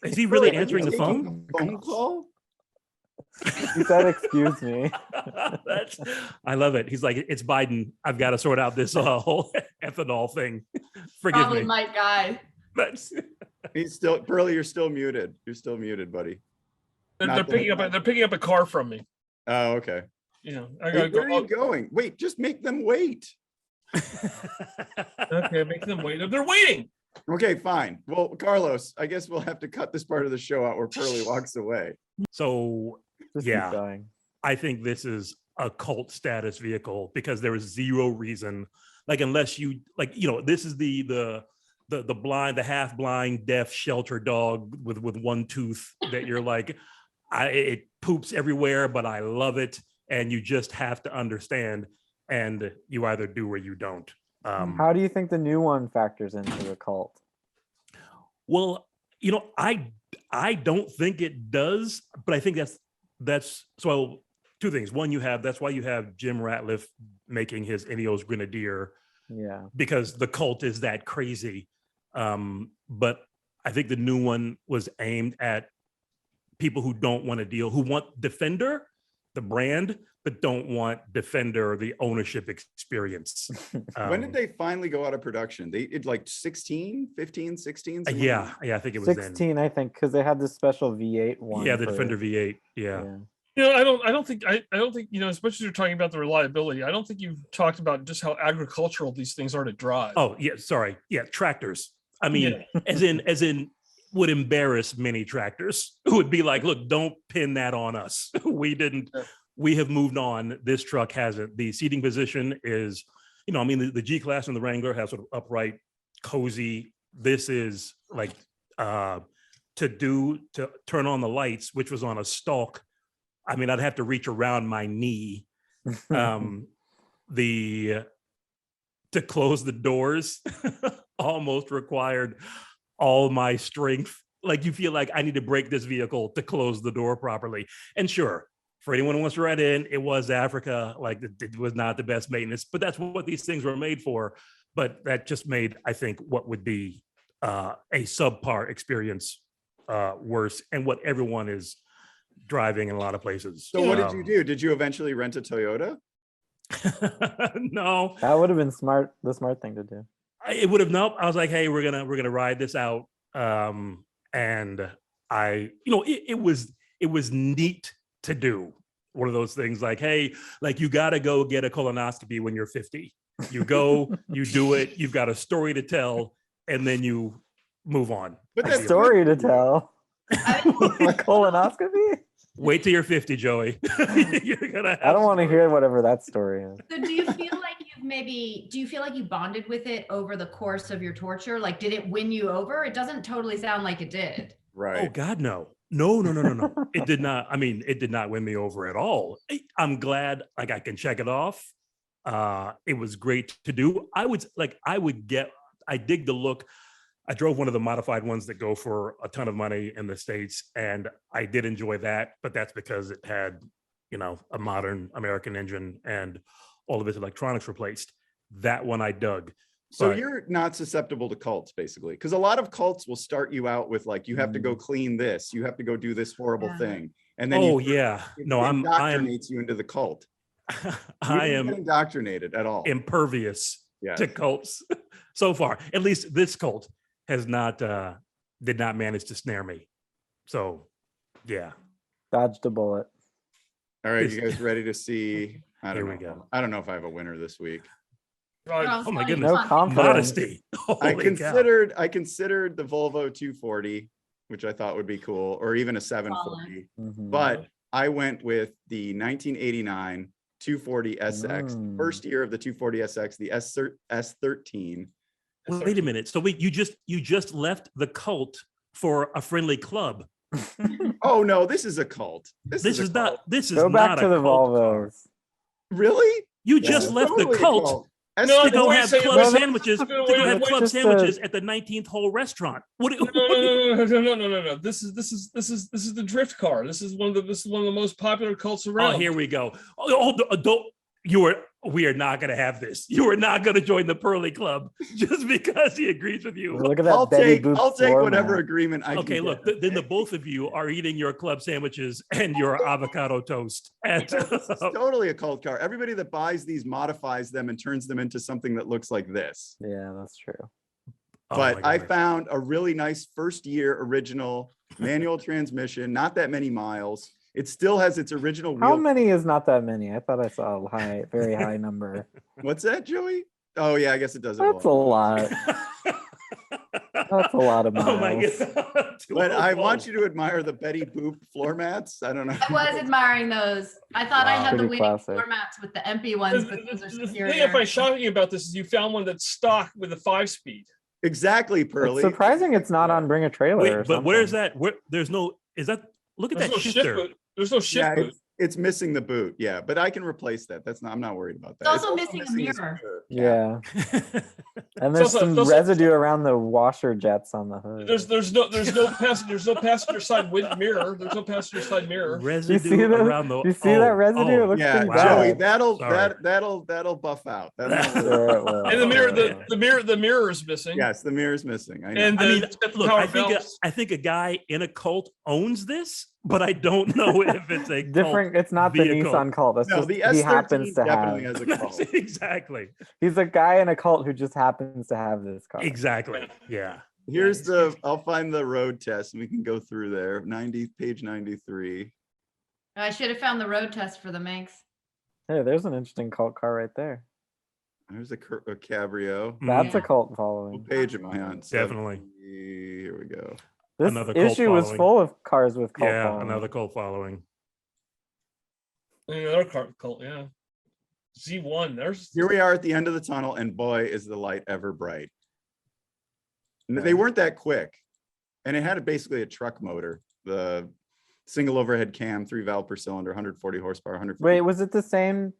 Is he really answering the phone? Phone call? He said, "Excuse me." I love it. He's like, "It's Biden. I've got to sort out this whole ethanol thing. Forgive Probably me." my guy. He's still Pearly. You're still muted. You're still muted, buddy. They're picking up a car from me. Oh, okay. You know, Where are you going? Wait, just make them wait. Okay, make them wait. They're waiting. Okay, fine. Well, Carlos, I guess we'll have to cut this part of the show out where Pearly walks away. So, Just keep yeah, going. I think this is a cult status vehicle because there is zero reason, like, unless you, like, you know, this is the blind, the half blind, deaf shelter dog with one tooth that you're like, it poops everywhere, but I love it, and you just have to understand, and you either do or you don't. How do you think the new one factors into the cult? Well, you know, I don't think it does, but I think that's so. Two things. One, that's why you have Jim Ratliff making his Ineos Grenadier. Yeah, because the cult is that crazy. But I think the new one was aimed at people who don't want to deal, who want Defender, the brand, but don't want Defender, the ownership experience. When did they finally go out of production? They did like 16, 15, 16? Yeah, I think it was 16, I think, because they had this special V8 one. Yeah, the Defender V8. Yeah. You know, I don't think, you know, as much as you're talking about the reliability, I don't think you've talked about just how agricultural these things are to drive. Oh, yeah, sorry. Yeah, tractors. I mean, as in would embarrass many tractors who would be like, look, don't pin that on us. We have moved on. This truck hasn't. The seating position is, you know, I mean, the G-Class and the Wrangler have sort of upright, cozy. This is like to turn on the lights, which was on a stalk. I mean, I'd have to reach around my knee. To close the doors almost required all my strength. Like, you feel like I need to break this vehicle to close the door properly. And sure, for anyone who wants to write in, it was Africa. Like, it was not the best maintenance, but that's what these things were made for. But that just made, I think, what would be a subpar experience worse, and what everyone is driving in a lot of places. So what did you do? Did you eventually rent a Toyota? No, that would have been the smart thing to do. It would have. Nope. I was like, hey, we're gonna ride this out. And I, you know, it was neat to do. One of those things like, hey, like, you got to go get a colonoscopy when you're 50. You go, you do it. You've got a story to tell, and then you move on. But A story to tell. A colonoscopy? Wait till you're 50, Joey. You're gonna have I don't want to stories. hear whatever that story is. So do you feel like do you feel like you bonded with it over the course of your torture? Like, did it win you over? It doesn't totally sound like it did. Right. Oh God, no. No. It did not. I mean, it did not win me over at all. I'm glad like I can check it off. It was great to do. I dig the look. I drove one of the modified ones that go for a ton of money in the States, and I did enjoy that, but that's because it had, a modern American engine and all of its electronics replaced. That one I dug. So But- you're not susceptible to cults, basically, because a lot of cults will start you out with like, you have to go clean this, you have to go do this horrible Yeah. thing, and then yeah. it No, I am indoctrinates you into the cult. You I didn't get am indoctrinated at all. impervious Yeah. to cults so far. At least this cult has not did not manage to snare me. So yeah. Dodged a bullet. All right, you guys ready to see? I don't Here we know. go. I don't know if I have a winner this week. Right. Oh my goodness. No confidence. Modesty. I Holy cow. considered the Volvo 240, which I thought would be cool, or even a 740. Mhm. But I went with the 1989 240 SX, first year of the 240 SX, the S13. Wait a minute. So you just left the cult for a friendly club. Oh no, this is a cult. This This a is not cult. this is Go back not to a the cult car. Volvos. Really? You This just is left totally the a cult No, to go wait a have second, club wait a second. sandwiches. To Wait, go have wait, club just sandwiches at the 19th hole restaurant. What? No. This is the drift car. This is one of the most popular cults around. Oh, here we go. We are not going to have this. You are not going to join the Pearly Club just because he agrees with you. Look at that I'll Betty take Boop whatever floor mat. agreement I can Okay, get. look, then the both of you are eating your club sandwiches and your avocado toast. It's totally a cult car. Everybody that buys these modifies them and turns them into something that looks like this. Yeah, that's true. But I found a really nice first year original manual transmission, not that many miles. It still has its original How wheel. many is not that many? I thought I saw a very high number. What's that, Joey? Oh yeah, I guess it does. have That's a lot. That's a lot of Oh my miles. God. But I want you to admire the Betty Boop floor mats. I don't know. I was admiring those. I thought I Wow. had the Pretty winning classic. floor mats with the empty ones, but those are The thing I superior. find shocking about this is you found one that's stock with a 5-speed. Exactly, Pearly. It's surprising it's not on Bring a Trailer. Wait, or but where's something. that? There's no, is that, look at There's that no shift shifter. boot. There's no shift Yeah, boot. it's missing the boot. Yeah, but I can replace that. I'm not worried about that. It's also missing a this mirror. Yeah, and there's also- some it's also- residue around the washer jets on the hood. There's no passenger side mirror. There's no passenger side mirror. Residue around the, you see that residue? It looks Yeah, pretty Joey, bad. that'll buff out. That's not- Sure it will. And the mirror, Sure it the mirror is missing. yes, the mirror's missing. I know. And I mean, the look, power I belts. think a guy in a cult owns this, but I don't know if it's a Different. It's not the vehicle. Nissan cult. That's no, just the he S13 happens to definitely have. has a cult. cult. Exactly. He's a guy in a cult who just happens to have this car. Exactly. Yeah. Here's I'll find the road test and we can go through there. Page 93. I should have found the road test for the Manx. Hey, there's an interesting cult car right there. There's a Cabrio. That's Yeah. a cult What following. page am I on? Definitely. 70. Here we go. This Another cult issue was following. full of cars with cult Yeah. following. Another cult following. Another cult, yeah. Z1. There's Here we are at the end of the tunnel, and boy, is the light ever bright. And Okay. they weren't that quick. And it had basically a truck motor. The single overhead cam, 3 valve per cylinder, 140 horsepower, 150. Wait, was it the same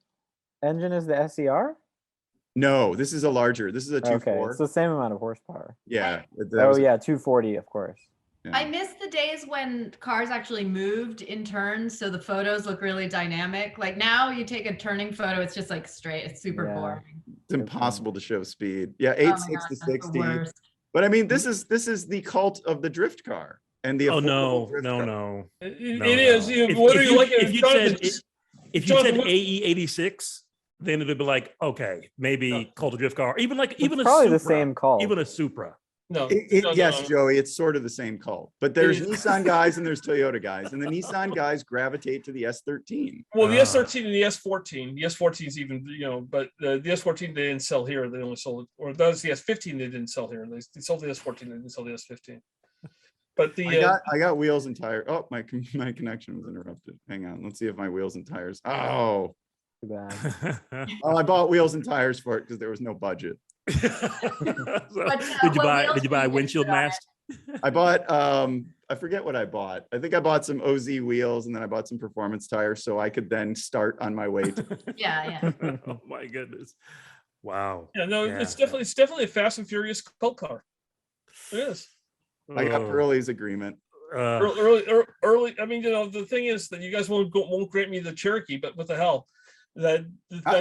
engine as the SER? No, this is a larger. This is a Okay, 2.4. it's the same amount of horsepower. Yeah. Oh yeah, 240, of course. I miss the days when cars actually moved in turns, so the photos look really dynamic. Like now, you take a turning photo, it's just like straight. It's super Yeah. boring. It's impossible to show speed. Yeah, Oh my 8.6 gosh, to that's the 60. worst. But I mean, this is the cult of the drift car and the Oh affordable no, drift no, car. no. it No, is. no. You know, If- whether if you you- like it, if you Jonathan, said If you said Jonathan, what- AE86, then it'd be like, okay, maybe cult of drift car, even It's a probably the Supra, same cult. even a Supra. no, Yes, Joey, it's sort of the same cult. But there's is. Nissan guys and there's Toyota guys, and the Nissan guys gravitate to the S13. Well, the Ah. S13 and the S14. The S14 is even, but the S14 they didn't sell here. They only sold it, or that was the S15 they didn't sell here. They sold the S14. They didn't sell the S15. But I got wheels and tires. Oh, my connection was interrupted. Hang on. Let's see if my wheels and tires. Oh, Too bad. I bought wheels and tires for it because there was no budget. So, did you what buy wheels a did you windshield put on it? mast? I bought I forget what I bought. I think I bought some OZ wheels and then I bought some performance tires so I could then start on my way to Yeah. Oh my goodness. Wow. yeah, no, Yeah. it's definitely a Fast and Furious cult car. It is. I got Oh, Pearlie's agreement. Early. I mean, the thing is that you guys won't grant me the Cherokee, but what the hell? That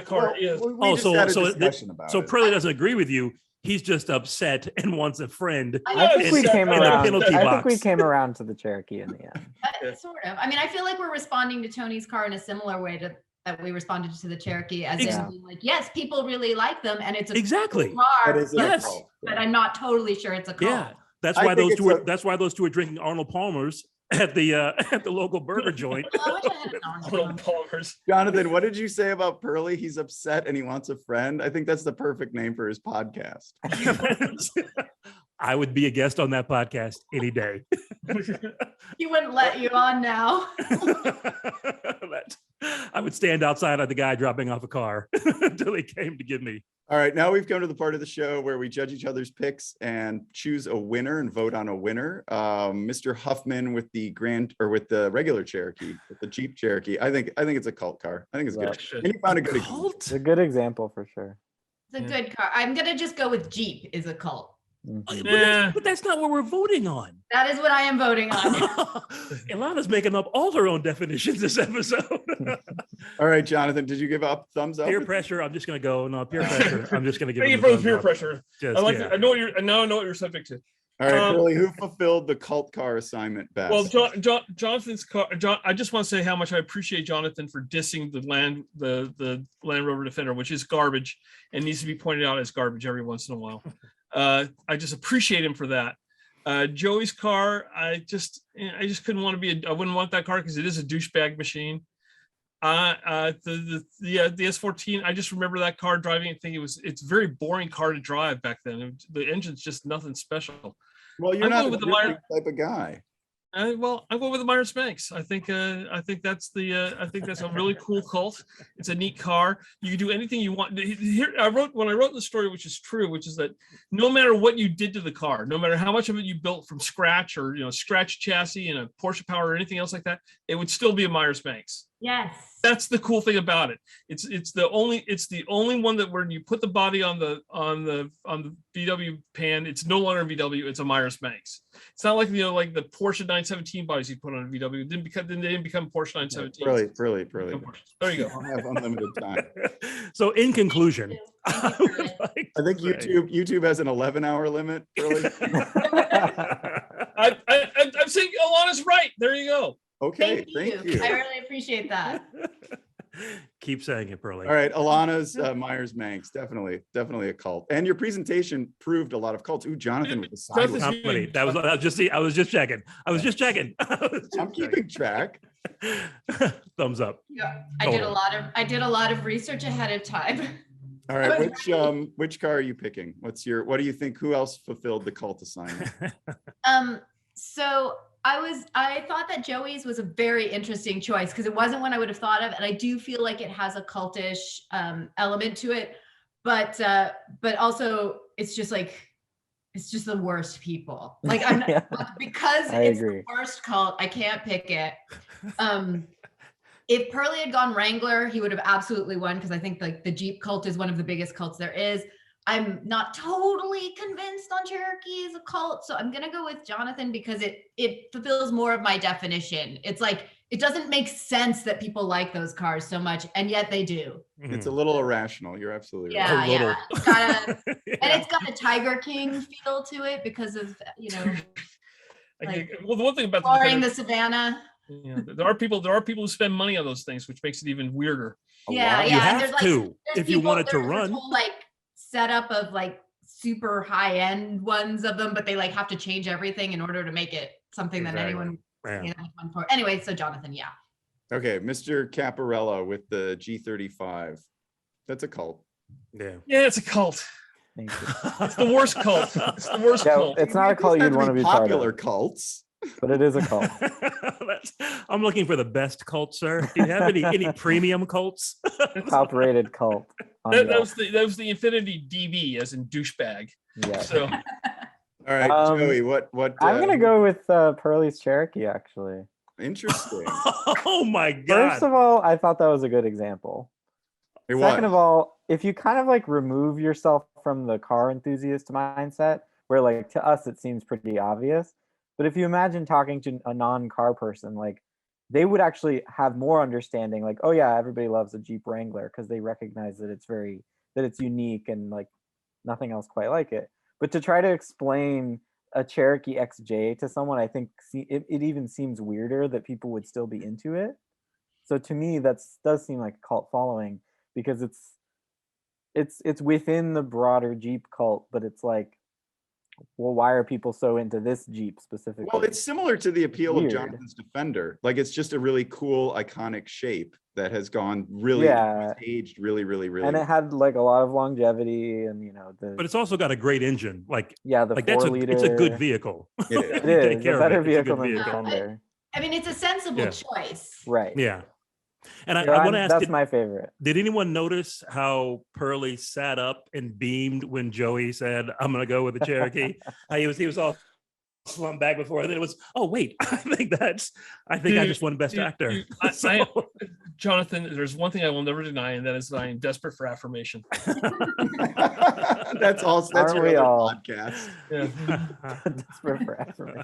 car is. We Oh, just so- had a so discussion about So it. Pearlie doesn't agree with you. He's just upset and wants a friend. I think we in- came in a around. penalty I think we box. came around to the Cherokee in the end. Sort of. I mean, I feel like we're responding to Tony's car in a similar way that we responded to the Cherokee, as in Yeah. being like, yes, people really like them, and it's a Exactly. cool car, That is a Yes. cult. but I'm not totally sure it's a cult. Yeah. That's I why think those two it's are that's why those two are drinking Arnold Palmer's at the local burger joint. Oh, I wish I had an orange Little one. Palmers. Jonathan, what did you say about Pearlie? He's upset and he wants a friend. I think that's the perfect name for his podcast. I would be a guest on that podcast any day. He wouldn't let you on now. I would stand outside of the guy dropping off a car until he came to get me. All right, now we've come to the part of the show where we judge each other's picks and choose a winner and vote on a winner. Mr. Huffman with the regular Cherokee, with the Jeep Cherokee. I think it's a cult car. I think it's good. Right. And you found a good example. Cult? It's a good example for sure. It's a good car. I'm gonna just go with Jeep is a cult. Mhm. But that's not what we're voting on. That is what I am voting on. Ilana's making up all her own definitions this episode. All right, Jonathan, did you give up thumbs up? Peer pressure. I'm just going to go. No, peer pressure. I'm just going to give Thank you him for the thumbs peer up. pressure. Just, I like. yeah. I know what you're. I now know what you're subject to. All right, Um, Pearlie, who fulfilled the cult car assignment best? Well, Jonathan's car. I just want to say how much I appreciate Jonathan for dissing the Land Rover Defender, which is garbage and needs to be pointed out as garbage every once in a while. I just appreciate him for that. Joey's car, I just couldn't want to be. I wouldn't want that car because it is a douchebag machine. The S14, I just remember that car driving and thinking it's a very boring car to drive back then. The engine's just nothing special. Well, you're I'm not going a with the different type of guy. Well, I'm going with the Meyers Manx. I think that's a really cool cult. It's a neat car. You can do anything you want. Here, when I wrote the story, which is true, which is that no matter what you did to the car, no matter how much of it you built from scratch or scratch chassis and a Porsche Power or anything else like that, it would still be a Meyers Manx. Yes. That's the cool thing about it. It's the only one that when you put the body on the VW pan, it's no longer a VW, it's a Meyers Manx. It's not like like the Porsche 917 bodies you put on a VW. They didn't become Porsche 917. Pearlie. There you I go. don't have unlimited time. So in conclusion, Thank you, I would Pearlie. like I think to say- YouTube has an 11-hour limit. Pearlie. I'm saying Alana's right. There you go. Okay, thank you. I really appreciate that. Keep saying it, Pearlie. All right, Alana's Meyers Manx, definitely a cult. And your presentation proved a lot of cults. Ooh, Jonathan with the Jonathan's sideways. How many? That was I was just checking. I'm keeping track. Thumbs up. Yeah, I did a lot of research ahead of time. All right, which car are you picking? What do you think? Who else fulfilled the cult assignment? So I thought that Joey's was a very interesting choice because it wasn't one I would have thought of, and I do feel like it has a cultish element to it, but also it's just the worst people. Like I'm Yeah, because I it's agree. the worst cult, I can't pick it. If Pearlie had gone Wrangler, he would have absolutely won because I think like the Jeep cult is one of the biggest cults there is. I'm not totally convinced on Cherokee as a cult, so I'm gonna go with Jonathan because it fulfills more of my definition. It's like it doesn't make sense that people like those cars so much, and yet they do. It's a little irrational. You're absolutely right. Yeah, little. yeah. It's got and it's got a Tiger King feel to it because of Well, the one thing about exploring the the savannah. there are people who spend money on those things, which makes it even weirder. Yeah, You yeah. and have there's, like, to there's if you people- want it to there's this run. whole, like setup of like super high end ones of them, but they like have to change everything in order to make it something that Exactly. anyone Yeah. has fun for. Anyway, so Jonathan, yeah. Okay, Mr. Capparella with the G35. That's a cult. Yeah. Yeah, it's a cult. Thank you. It's the worst cult. It's the worst Yeah, cult. it's not a These cult have you'd to want to be part popular of. cults. but it is a cult. I'm looking for the best cult, sir. Do you have any premium cults? Top rated cult. on That Yelp. was the Infiniti DB, as in douchebag. Yeah. So All right, Joey, what? I'm gonna go with Pearlie's Cherokee, actually. Interesting. Oh my god! First of all, I thought that was a good example. It Second was. of all, if you kind of like remove yourself from the car enthusiast mindset, where like to us it seems pretty obvious, but if you imagine talking to a non-car person, like they would actually have more understanding. Like, oh yeah, everybody loves a Jeep Wrangler because they recognize that it's unique and like nothing else quite like it. But to try to explain a Cherokee XJ to someone, I think it even seems weirder that people would still be into it. So to me, does seem like a cult following because it's within the broader Jeep cult, but it's like, well, why are people so into this Jeep specifically? Well, it's similar to the appeal Weird. of Jonathan's Defender. Like it's just a really cool, iconic shape that has gone really aged really, really, really. And it had like a lot of longevity, and but it's also got a great engine. Like the like 4 liter. it's a good vehicle. It is. It You take is care a of better it. It's a vehicle good than the vehicle. Defender. I mean, it's a sensible Yeah. choice. Right. Yeah. And So I want to ask, that's my favorite. did anyone notice how Pearlie sat up and beamed when Joey said, "I'm going to go with the Cherokee"? How he was all slumped back before, and then it was, oh wait, I think I just won Best Actor. Jonathan, there's one thing I will never deny, and that is that I am desperate for affirmation. That's all. That's Aren't your we other all? podcast. Yeah. Desperate for affirmation.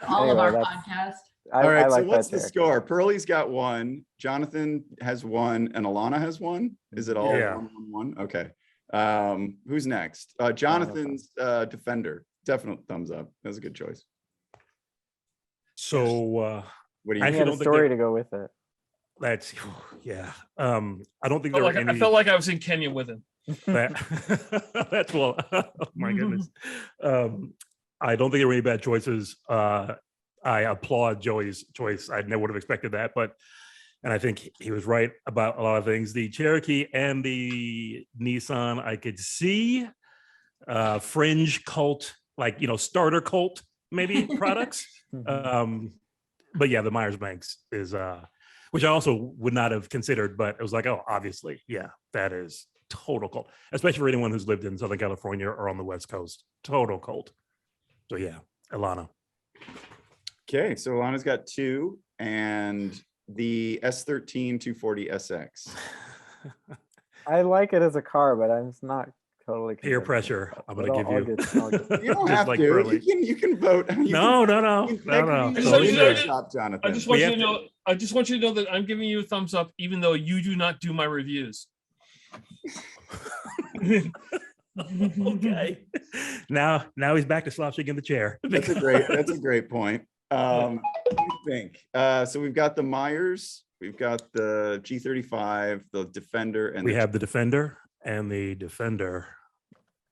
All of Anyway, our that's- podcast. I All right. like So what's that the score? Pearlie's got 1. Jonathan has 1, and Alana has 1. Is it all Yeah. 1? Okay. Who's next? Jonathan's Defender. Definite thumbs up. That was a good choice. So What do you He actually had a don't think story to go with it. that's yeah. I don't think I there were felt, like, any. I felt like I was in Kenya with him. That's well. Oh my goodness. I don't think there were any bad choices. I applaud Joey's choice. I never would have expected that, and I think he was right about a lot of things. The Cherokee and the Nissan, I could see fringe cult, like starter cult maybe products. But yeah, the Meyers Manx is which I also would not have considered, but it was like, oh, obviously, yeah, that is total cult, especially for anyone who's lived in Southern California or on the West Coast. Total cult. So yeah, Elana. Okay, so Alana's got 2, and the S13 240 SX. I like it as a car, but I'm just not totally Peer convinced. pressure. I'm But going to I'll give you. get- You don't Just have like to. Pearlie. You can vote. No. You can I just So want we you to should- know- shop, Jonathan. I just want We you have to know. I just want you to know that I'm giving you a thumbs up, even though you do not do my reviews. Okay. Now he's back to slouching in the chair. That's a great point. What do you think? So we've got the Meyers, we've got the G35, the Defender, and We the have the Defender and the Defender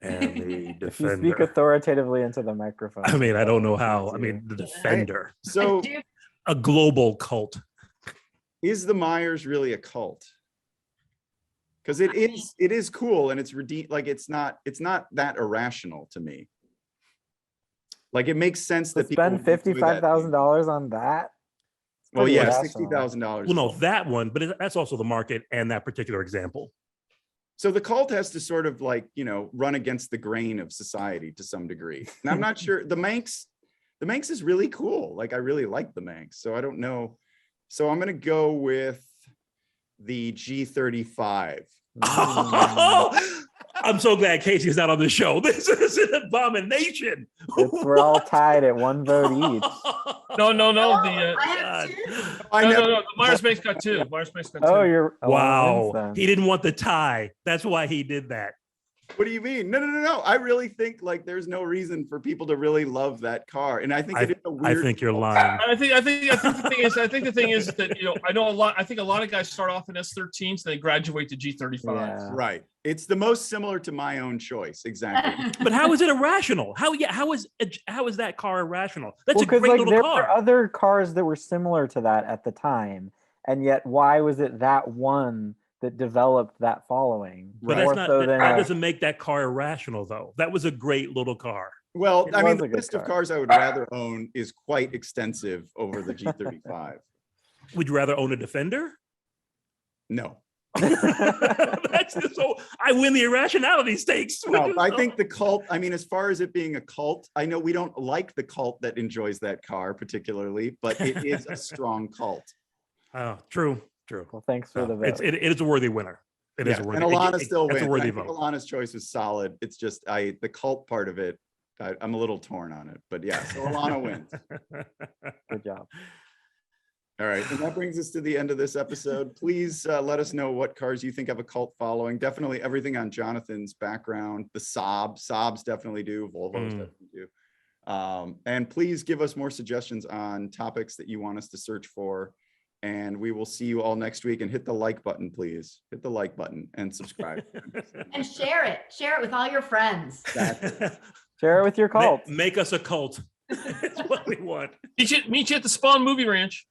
and the If you speak Defender. authoritatively into the microphone. I mean, I don't know how. I easier. mean, the Defender, So a global cult. is the Meyers really a cult? Because it is cool and it's like it's not that irrational to me. Like it makes sense To that people spend would enjoy that. $55,000 on that. It's Well, pretty yeah, irrational. $60,000. Well, no, that one, but that's also the market and that particular example. So the cult has to sort of like, run against the grain of society to some degree. And I'm not sure the Manx is really cool. Like I really like the Manx. So I don't know. So I'm going to go with the G35. I'm so glad Casey's not on the show. This is an abomination. We're all tied at 1 vote each. No. Oh, The I have 2. the Meyers Manx got 2. Meyers Manx got 2. Oh, you're Wow. wins then. He didn't want the tie. That's why he did that. What do you mean? No. I really think like there's no reason for people to really love that car. And I think it is a I weird. think you're lying. I think the thing is that I know a lot. I think a lot of guys start off in S13s, and they graduate to G35s. Yeah. Right. It's the most similar to my own choice. Exactly. But how is it irrational? How is that car irrational? That's Well, a great like little there car. were other cars that were similar to that at the time, and yet why was it that one that developed that following? But More that's not so that, than that a- doesn't make that car irrational though. That was a great little car. Well, It I mean, was the a good list of car. cars I would rather own is quite extensive over the G35. Would you rather own a Defender? No. That's just so I win the irrationality stakes. which No, is I so- think the cult, I mean, as far as it being a cult, I know we don't like the cult that enjoys that car particularly, but it is a strong cult. Oh, true. Well, thanks for the vote. It is a worthy winner. It is Yeah, a worthy. and Elana still That's wins. a worthy I think vote. Alana's choice was solid. It's just the cult part of it, I'm a little torn on it, but yeah, so Elana wins. Good job. All right, and that brings us to the end of this episode. Please let us know what cars you think have a cult following. Definitely everything on Jonathan's background. The Saabs definitely do. Volvos definitely do. And please give us more suggestions on topics that you want us to search for. And we will see you all next week. And hit the like button, please. Hit the like button and subscribe. And share it. Share it with all your friends. Share it with your cult. Make us a cult. It's what we want. Meet you at the Spawn Movie Ranch.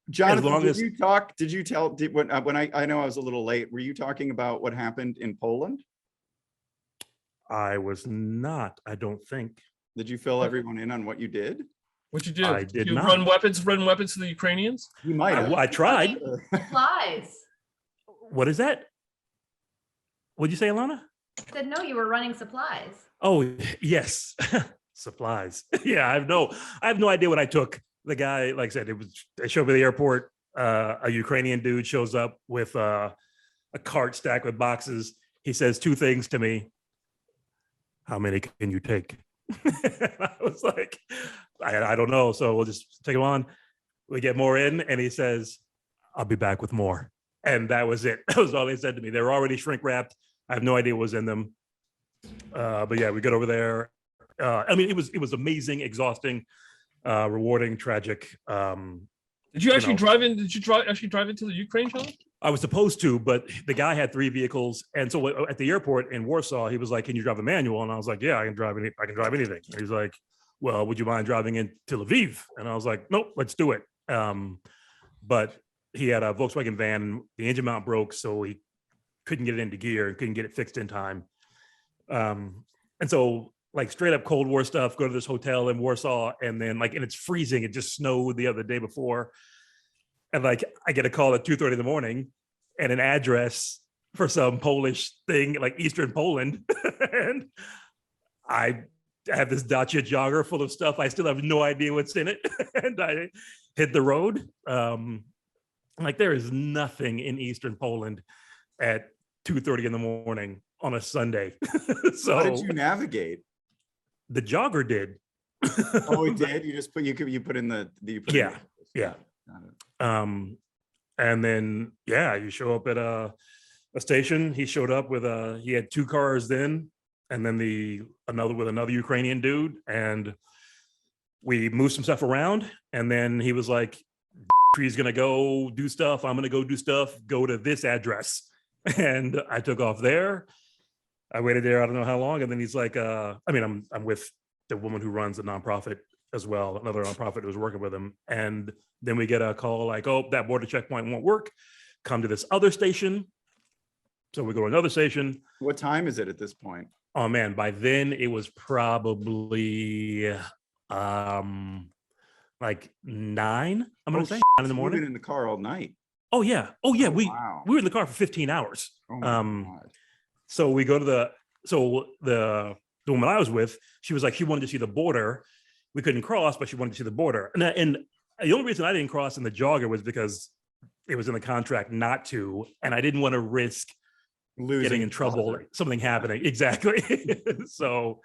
Jonathan, long did as- you talk? Did you tell? When I know I was a little late. Were you talking about what happened in Poland? I was not. I don't think. Did you fill everyone in on what you did? What'd you do? I did you not. run weapons to the Ukrainians? You might have. I tried. Supplies. What is that? What'd you say, Elana? Said no, you were running supplies. Oh, yes. Supplies. Yeah, I have no idea what I took. The guy, like I said, they showed me at the airport. A Ukrainian dude shows up with a cart stacked with boxes. He says two things to me. How many can you take? I was like, I don't know. So we'll just take them on. We get more in, and he says, I'll be back with more. And that was it. That was all they said to me. They were already shrink wrapped. I have no idea what was in them. But yeah, we got over there. I mean, it was amazing, exhausting, rewarding, tragic. Did you actually drive in? Did you actually drive into the Ukraine, John? I was supposed to, but the guy had 3 vehicles, and so at the airport in Warsaw, he was like, "Can you drive a manual?" And I was like, "Yeah, I can drive anything." And he's like, "Well, would you mind driving into Lviv?" And I was like, "Nope, let's do it." But he had a Volkswagen van, and the engine mount broke, so he couldn't get it into gear and couldn't get it fixed in time. And so, like, straight up Cold War stuff. Go to this hotel in Warsaw, and then and it's freezing. It just snowed the other day before. And like, I get a call at 2:30 in the morning and an address for some Polish thing, like Eastern Poland. And I have this Dacia Jogger full of stuff. I still have no idea what's in it. And I hit the road. Like, there is nothing in Eastern Poland at 2:30 in the morning on a Sunday. So How did you navigate? the Jogger did. Oh, it did. You just put you put in the Yeah, yeah. Got it. And then you show up at a station. He showed up with he had 2 cars then, and then another Ukrainian dude, and we moved some stuff around. And then he was like, "He's gonna go do stuff. I'm gonna go do stuff. Go to this address." And I took off there. I waited there, I don't know how long, and then he's like, I'm with the woman who runs the nonprofit as well, another nonprofit who was working with him. And then we get a call like, "Oh, that border checkpoint won't work. Come to this other station." So we go to another station. What time is it at this point? Oh man, by then it was probably like 9. I'm gonna say 9 in the You've morning. been in the car all night. Oh yeah. We Wow. were in the car for 15 hours. Oh my God. So we go to the woman I was with, she was like, she wanted to see the border. We couldn't cross, but she wanted to see the border. And the only reason I didn't cross in the Jogger was because it was in the contract not to, and I didn't want to risk Losing getting in trouble, border. something happening. Exactly. So,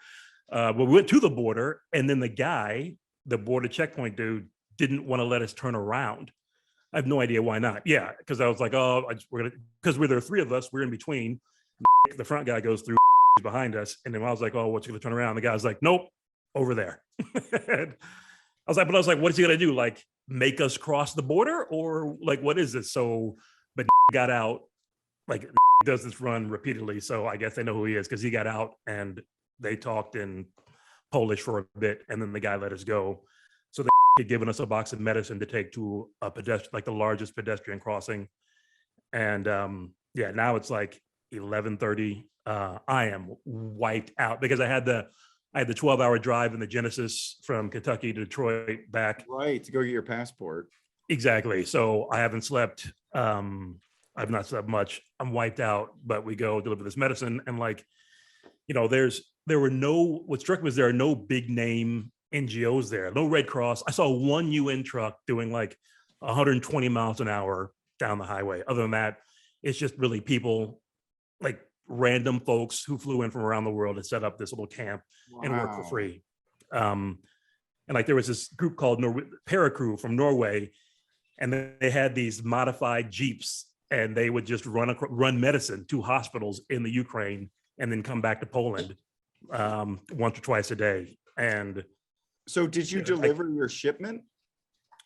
but we went to the border, and then the border checkpoint dude, didn't want to let us turn around. I have no idea why not. Yeah, because I was like, because there are 3 of us, we're in between. The front guy goes through behind us, and then I was like, "Oh, what's going to turn around?" The guy's like, "Nope, over there." I was like, "What is he going to do? Like, make us cross the border, or like, what is this?" So, but got out. Like, does this run repeatedly, so I guess they know who he is, because he got out and they talked in Polish for a bit, and then the guy let us go. So they had given us a box of medicine to take to a pedestrian, like the largest pedestrian crossing. And now it's like 11:30. I am wiped out because I had the 12-hour drive in the Genesis from Kentucky to Detroit back. Right, to go get your passport. Exactly. So I haven't slept. I've not slept much. I'm wiped out, but we go deliver this medicine. And like, what struck me was there are no big name NGOs there, no Red Cross. I saw one UN truck doing like 120 miles an hour down the highway. Other than that, it's just really people, like random folks who flew in from around the world to set up this little camp and work for free. And like there was this group called Paracrew from Norway, and they had these modified Jeeps, and they would just run medicine to hospitals in the Ukraine and then come back to Poland once or twice a day. And so did you deliver your shipment?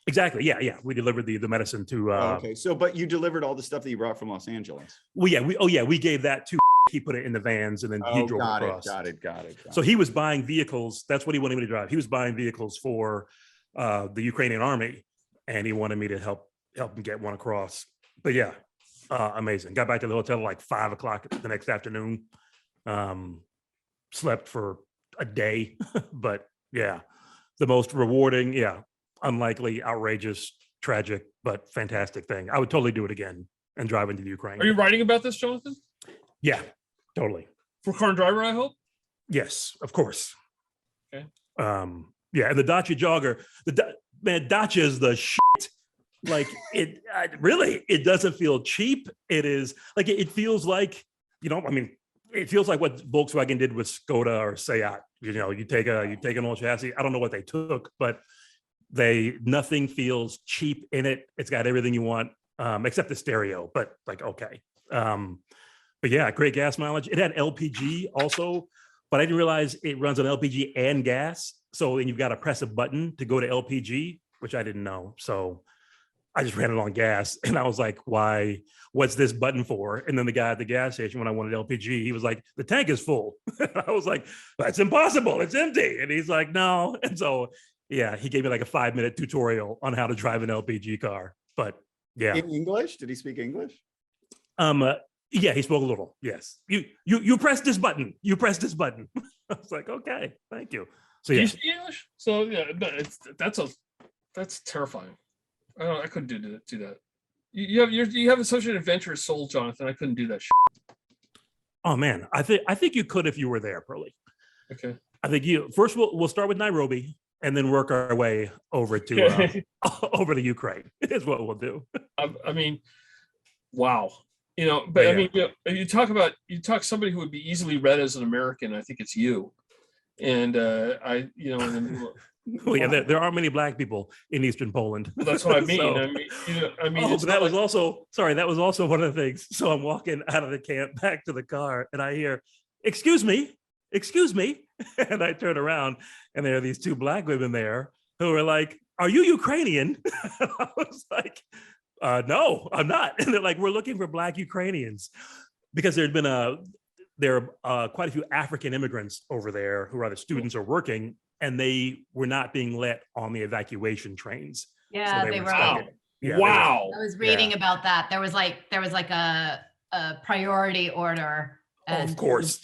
Exactly. Yeah. We delivered the medicine to. Okay. So, but you delivered all the stuff that you brought from Los Angeles. Well, we gave that to. He put it in the vans and then he drove across. Got it. So he was buying vehicles. That's what he wanted me to drive. He was buying vehicles for the Ukrainian army, and he wanted me to help him get one across. But yeah, amazing. Got back to the hotel at like 5:00 the next afternoon. Slept for a day, but yeah, the most rewarding, unlikely, outrageous, tragic, but fantastic thing. I would totally do it again and drive into the Ukraine. Are you writing about this, Jonathan? Yeah, totally. For Car and Driver, I hope. Yes, of course. Okay. Yeah, and the Dacia Jogger, Dacia is the shit. Like it really, it doesn't feel cheap. It is like it feels like, it feels like what Volkswagen did with Skoda or Seat. You take an old chassis. I don't know what they took, but nothing feels cheap in it. It's got everything you want, except the stereo. But like, okay. But yeah, great gas mileage. It had LPG also, but I didn't realize it runs on LPG and gas. So then you've got to press a button to go to LPG, which I didn't know. So I just ran it on gas, and I was like, why? What's this button for? And then the guy at the gas station, when I wanted LPG, he was like, the tank is full. I was like, that's impossible. It's empty. And he's like, no. And so, yeah, he gave me like a 5-minute tutorial on how to drive an LPG car. But yeah. In English? Did he speak English? Yeah, he spoke a little. Yes. You press this button. You press this button. I was like, okay, thank you. So Do yeah. you speak English? So yeah, that's terrifying. I couldn't do that. You have such an adventurous soul, Jonathan. I couldn't do that shit. Oh man, I think you could if you were there, Pearly. Okay. I think first we'll start with Nairobi and then work our way over to over to Ukraine. Is what we'll do. I mean, wow. But Yeah. I mean, you talk somebody who would be easily read as an American. I think it's you. And Well, yeah, there aren't many Black people in Eastern Poland. that's what I mean. So- It's but that not was also one of the things. So I'm walking out of the camp back to the car, and I hear, excuse me. And I turn around, and there are these two Black women there who are like, are you Ukrainian? I was like, no, I'm not. And they're like, we're looking for Black Ukrainians, because there are quite a few African immigrants over there who are either students or working, and they were not being let on the evacuation trains. Yeah, So they were. stuck in- wow. I was reading about that. There was like a priority order. Oh, And of course.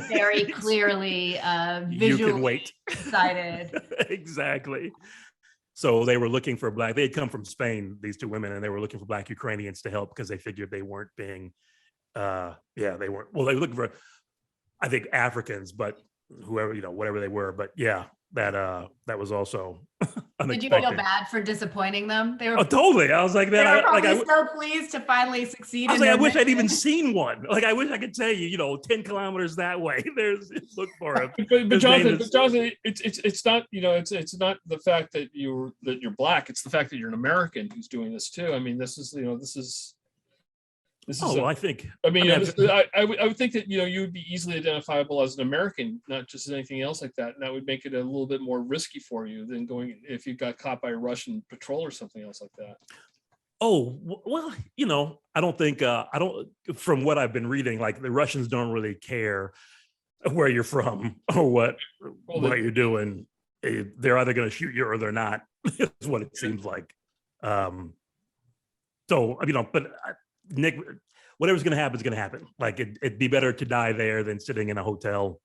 very clearly You visually can wait. decided. Exactly. So they were looking for they had come from Spain, these two women, and they were looking for Black Ukrainians to help because they figured they weren't being, they weren't, well, they were looking for, I think, Africans, but whoever, whatever they were. But yeah, that was also Did you unexpected. feel bad for disappointing them? They were, Oh, totally. I was like, they man, were probably I so pleased to finally succeed. was in like, I their wish I'd even mission. seen one. Like, I wish I could tell you, 10 kilometers that way. Look for him. But His Jonathan, name is- it's not it's not the fact that you're Black. It's the fact that you're an American who's doing this too. I mean, this is. Oh, well, I think. I mean, I mean, I would think that you would be easily identifiable as an American, not just anything else like that, and that would make it a little bit more risky for you than going if you got caught by a Russian patrol or something else like that. Oh, well, I don't think, from what I've been reading, like the Russians don't really care where you're from or what you're doing. They're either going to shoot you or they're not, is what it seems like. So, but Nick, whatever's going to happen is going to happen. Like it'd be better to die there than sitting in a hotel,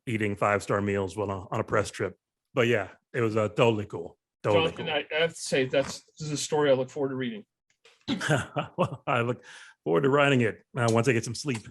eating 5-star meals on a press trip. But yeah, it was totally cool. Totally Jonathan, cool. I have to say this is a story I look forward to reading. Well, I look forward to writing it once I get some sleep.